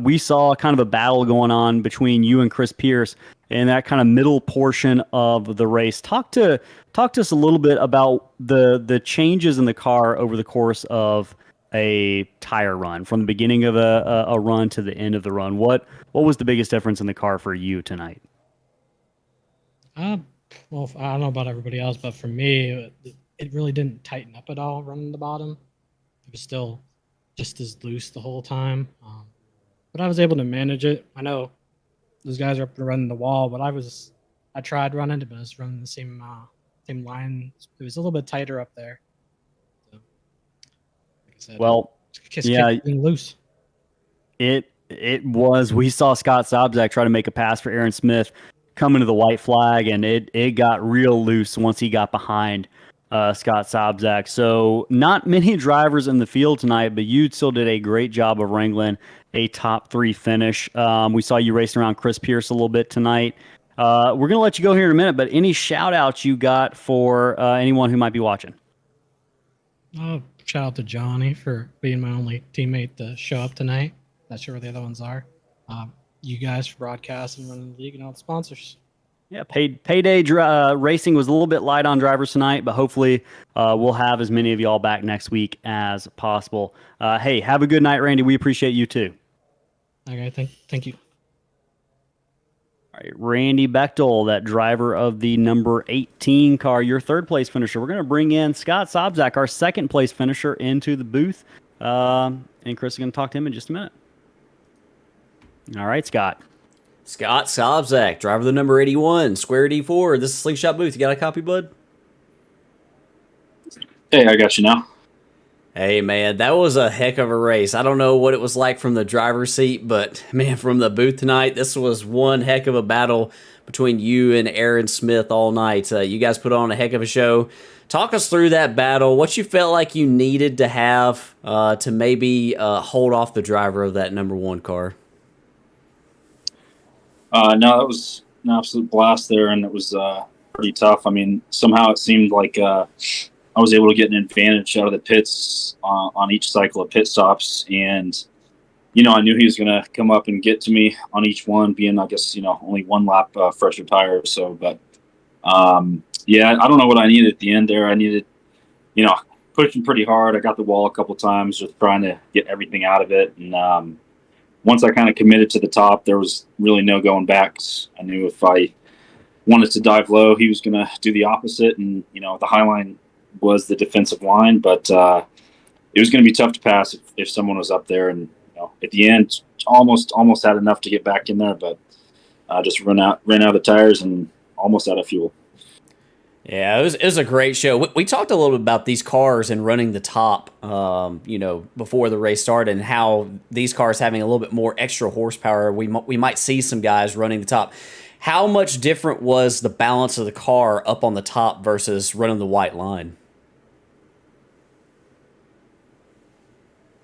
We saw kind of a battle going on between you and Chris Pierce in that kind of middle portion of the race. Talk to us a little bit about the changes in the car over the course of a tire run, from the beginning of a run to the end of the run. What was the biggest difference in the car for you tonight? Well, I don't know about everybody else, but for me, it really didn't tighten up at all running the bottom. It was still just as loose the whole time. But I was able to manage it. I know those guys are up there running the wall, but I tried running it, but I was running the same line. It was a little bit tighter up there. So, like I said, well, yeah, being loose. It was. We saw Scott Sobczak try to make a pass for Aaron Smith coming to the white flag, and it got real loose once he got behind Scott Sobczak. So not many drivers in the field tonight, but you still did a great job of wrangling a top three finish. We saw you racing around Chris Pierce a little bit tonight. We're going to let you go here in a minute, but any shout outs you got for anyone who might be watching? Shout out to Johnny for being my only teammate to show up tonight. Not sure where the other ones are. You guys for broadcasting, running the league, and all the sponsors. Yeah, payday racing was a little bit light on drivers tonight, but hopefully we'll have as many of y'all back next week as possible. Hey, have a good night, Randy. We appreciate you too. Okay, thank you. All right, Randy Bechtel, that driver of the number 18 car, your third place finisher. We're going to bring in Scott Sobczak, our second place finisher, into the booth. And Chris is going to talk to him in just a minute. All right, Scott. Scott Sobczak, driver of the number 81, Square D4. This is Slingshot Booth. You got a copy, bud? Hey, I got you now. Hey, man, that was a heck of a race. I don't know what it was like from the driver's seat, but, man, from the booth tonight, this was one heck of a battle between you and Aaron Smith all night. You guys put on a heck of a show. Talk us through that battle, what you felt like you needed to have to maybe hold off the driver of that number one car. No, that was an absolute blast there, and it was pretty tough. I mean, somehow it seemed like I was able to get an advantage out of the pits on each cycle of pit stops, and I knew he was going to come up and get to me on each one, being I guess only one lap fresher tire or so. But yeah, I don't know what I needed at the end there. I needed pushing pretty hard. I got the wall a couple times, just trying to get everything out of it, and once I kind of committed to the top, there was really no going back. I knew if I wanted to dive low, he was going to do the opposite. And, the high line was the defensive line, but it was going to be tough to pass if someone was up there. And, at the end, almost had enough to get back in there, but just ran out of the tires and almost out of fuel. Yeah, it was a great show. We talked a little bit about these cars and running the top, before the race started, and how these cars having a little bit more extra horsepower, we might see some guys running the top. How much different was the balance of the car up on the top versus running the white line?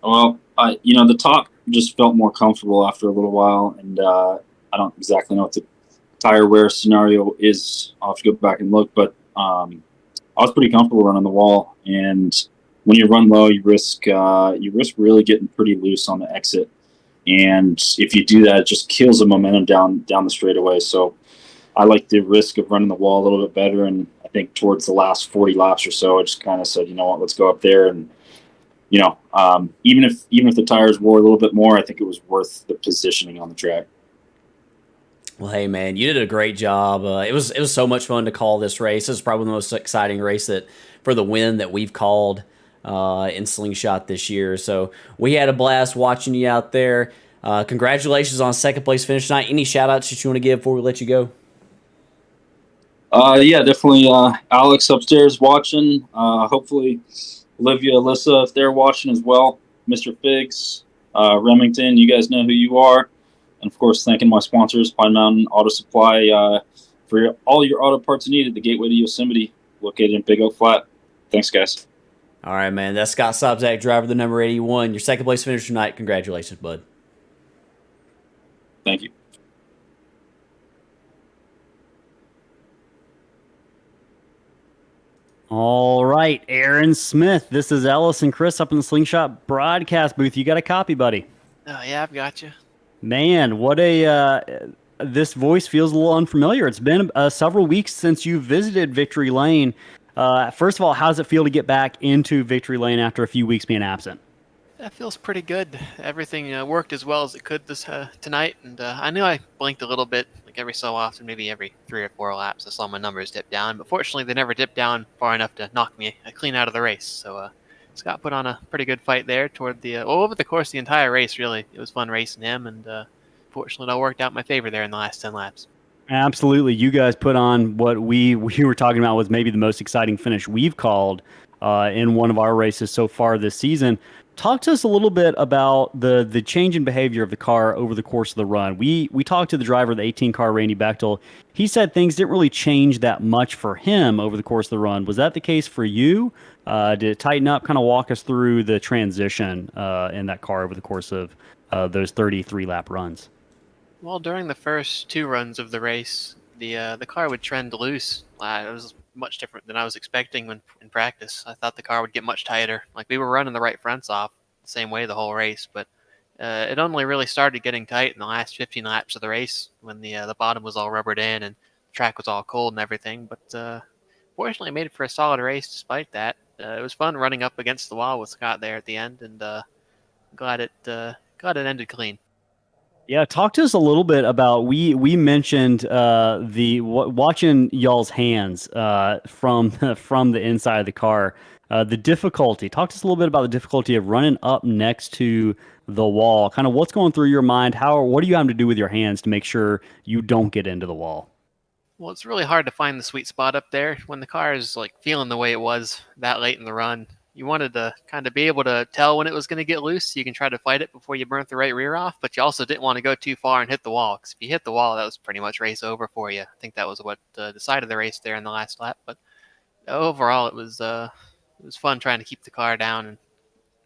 Well, the top just felt more comfortable after a little while, and I don't exactly know what the tire wear scenario is. I'll have to go back and look, but I was pretty comfortable running the wall, and when you run low, you risk really getting pretty loose on the exit, and if you do that, it just kills the momentum down the straightaway. So I like the risk of running the wall a little bit better, and I think towards the last 40 laps or so, I just kind of said, let's go up there, and even if the tires wore a little bit more, I think it was worth the positioning on the track. Well, hey, man, you did a great job. It was so much fun to call this race. This is probably the most exciting race for the win that we've called in Slingshot this year. So we had a blast watching you out there. Congratulations on second place finish tonight. Any shout outs that you want to give before we let you go? Yeah, definitely. Alex upstairs watching. Hopefully, Olivia, Alyssa, if they're watching as well. Mr. Figs, Remington, you guys know who you are. And of course, thanking my sponsors, Pine Mountain Auto Supply, for all your auto parts needed. The gateway to Yosemite, located in Big Oak Flat. Thanks, guys. All right, man. That's Scott Sobczak, driver the number 81. Your second place finish tonight. Congratulations, bud. Thank you. All right, Aaron Smith. This is Ellis and Chris up in the Slingshot broadcast booth. You got a copy, buddy? Oh, yeah, I've got you. Man, what a this voice feels a little unfamiliar. It's been several weeks since you visited Victory Lane. First of all, how does it feel to get back into Victory Lane after a few weeks being absent? That feels pretty good. Everything worked as well as it could tonight, and I knew I blinked a little bit, like every so often, maybe every 3 or 4 laps. I saw my numbers dip down, but fortunately they never dipped down far enough to knock me clean out of the race. So Scott put on a pretty good fight there toward over the course of the entire race. Really, it was fun racing him, and fortunately it all worked out in my favor there in the last 10 laps. Absolutely, you guys put on what we were talking about was maybe the most exciting finish we've called in one of our races so far this season. Talk to us a little bit about the change in behavior of the car over the course of the run. We talked to the driver of the 18 car, Randy Bechtel. He said things didn't really change that much for him over the course of the run. Was that the case for you? Did it tighten up? Kind of walk us through the transition in that car over the course of those 33 lap runs. Well, during the first 2 runs of the race, the car would trend loose. It was much different than I was expecting when in practice. I thought the car would get much tighter. Like, we were running the right fronts off the same way the whole race, but it only really started getting tight in the last 15 laps of the race when the bottom was all rubbered in and the track was all cold and everything. But fortunately, I made it for a solid race despite that. It was fun running up against the wall with Scott there at the end, and glad it ended clean. Yeah, talk to us a little bit about we mentioned watching y'all's hands from the inside of the car. The difficulty. Talk to us a little bit about the difficulty of running up next to the wall. Kind of what's going through your mind. What do you have to do with your hands to make sure you don't get into the wall? Well, it's really hard to find the sweet spot up there when the car is like feeling the way it was that late in the run. You wanted to kind of be able to tell when it was going to get loose so you can try to fight it before you burnt the right rear off, but you also didn't want to go too far and hit the wall, because if you hit the wall, that was pretty much race over for you. I think that was what decided the race there in the last lap, but overall it was fun trying to keep the car down and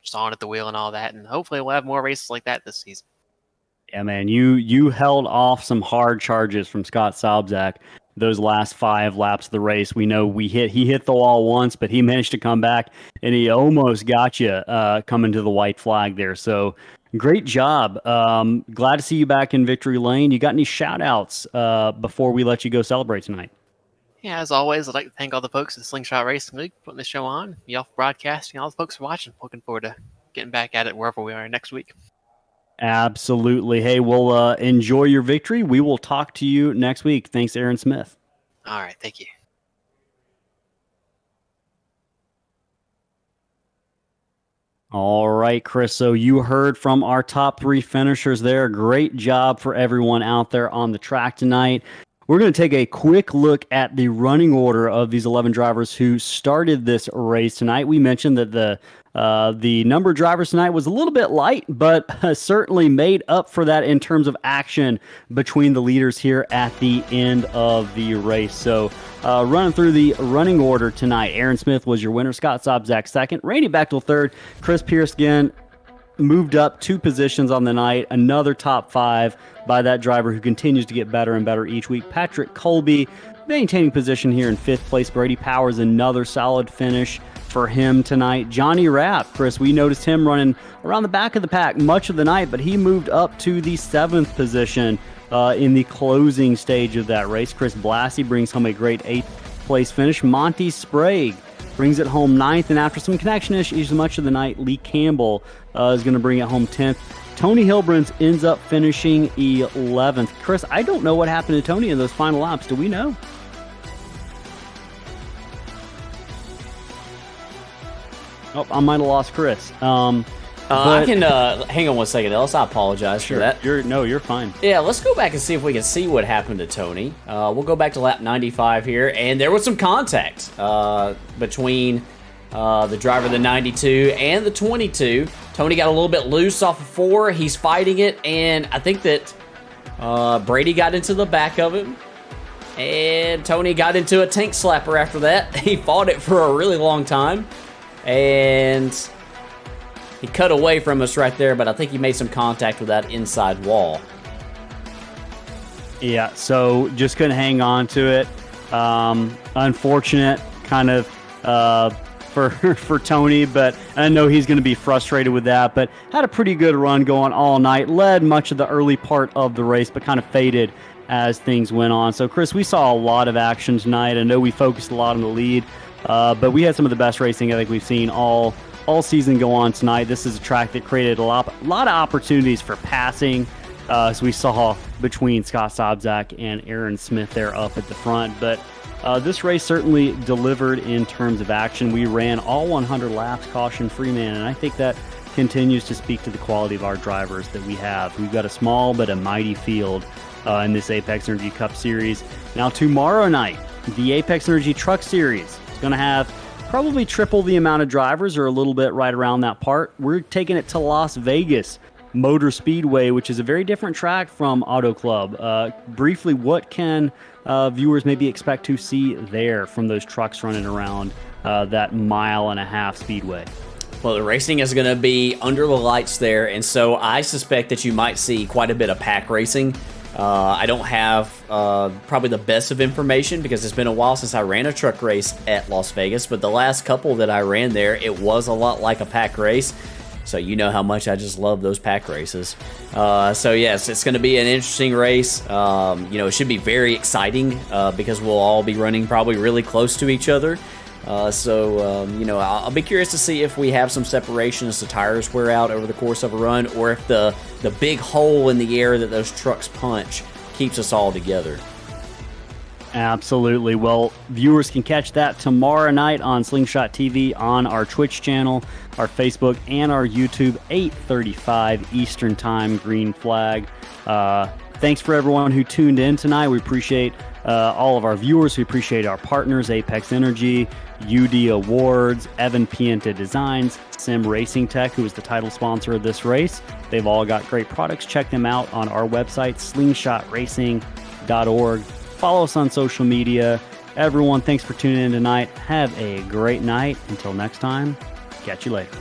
sawing at the wheel and all that, and hopefully we'll have more races like that this season. Yeah, man, you held off some hard charges from Scott Sobczak those last 5 laps of the race. We know he hit the wall once, but he managed to come back and he almost got you coming to the white flag there. So great job. Glad to see you back in Victory Lane. You got any shout outs before we let you go celebrate tonight? Yeah, as always, I'd like to thank all the folks at Slingshot Racing League for putting the show on, y'all for broadcasting, all the folks for watching. Looking forward to getting back at it wherever we are next week. Absolutely. Hey, we'll enjoy your victory. We will talk to you next week. Thanks, Aaron Smith. All right, thank you. All right, Chris. So you heard from our top 3 finishers there. Great job for everyone out there on the track tonight. We're going to take a quick look at the running order of these 11 drivers who started this race tonight. We mentioned that the number of drivers tonight was a little bit light, but certainly made up for that in terms of action between the leaders here at the end of the race. So running through the running order tonight, Aaron Smith was your winner, Scott Sobczak second, Randy Bechtel third, Chris Pierce again moved up 2 positions on the night, another top 5 by that driver who continues to get better and better each week. Patrick Colby maintaining position here in 5th place. Brady Powers, another solid finish for him tonight. Johnny Rapp, Chris, we noticed him running around the back of the pack much of the night, but he moved up to the 7th position in the closing stage of that race. Chris Blassie brings home a great 8th place finish. Monty Sprague brings it home 9th, and after some connection issues much of the night, Lee Campbell is going to bring it home 10th. Tony Hilbrins ends up finishing 11th. Chris, I don't know what happened to Tony in those final laps. Do we know? Oh, I might have lost Chris. I can hang on one second, Ellis. I apologize for that. You're fine. Yeah, let's go back and see if we can see what happened to Tony. We'll go back to lap 95 here, and there was some contact between the driver of the 92 and the 22. Tony got a little bit loose off of 4. He's fighting it, and I think that Brady got into the back of him, and Tony got into a tank slapper after that. He fought it for a really long time, and he cut away from us right there, but I think he made some contact with that inside wall. Yeah, so just couldn't hang on to it. Unfortunate kind of for Tony, but I know he's going to be frustrated with that, but had a pretty good run going all night, led much of the early part of the race, but kind of faded as things went on. So, Chris, we saw a lot of action tonight. I know we focused a lot on the lead, but we had some of the best racing I think we've seen all season go on tonight. This is a track that created a lot of opportunities for passing, as we saw between Scott Sobczak and Aaron Smith there up at the front. But this race certainly delivered in terms of action. We ran all 100 laps caution-free, man, and I think that continues to speak to the quality of our drivers that we have. We've got a small but a mighty field in this Apex Energy Cup Series. Now, tomorrow night, the Apex Energy Truck Series is going to have probably triple the amount of drivers, or a little bit right around that part. We're taking it to Las Vegas Motor Speedway, which is a very different track from Auto Club. Briefly, what can viewers maybe expect to see there from those trucks running around that 1.5-mile speedway? Well, the racing is going to be under the lights there, and so I suspect that you might see quite a bit of pack racing. I don't have probably the best of information because it's been a while since I ran a truck race at Las Vegas, but the last couple that I ran there, it was a lot like a pack race. So you know how much I just love those pack races. So yes, it's going to be an interesting race. It should be very exciting because we'll all be running probably really close to each other. I'll be curious to see if we have some separation as the tires wear out over the course of a run, or if the big hole in the air that those trucks punch keeps us all together. Absolutely. Well, viewers can catch that tomorrow night on Slingshot TV on our Twitch channel, our Facebook, and our YouTube, 8:35 Eastern Time, green flag. Thanks for everyone who tuned in tonight. We appreciate all of our viewers. We appreciate our partners, Apex Energy, UD Awards, Evan Pienta Designs, Sim Racing Tech, who is the title sponsor of this race. They've all got great products. Check them out on our website, slingshotracing.org. Follow us on social media. Everyone, thanks for tuning in tonight. Have a great night. Until next time, catch you later.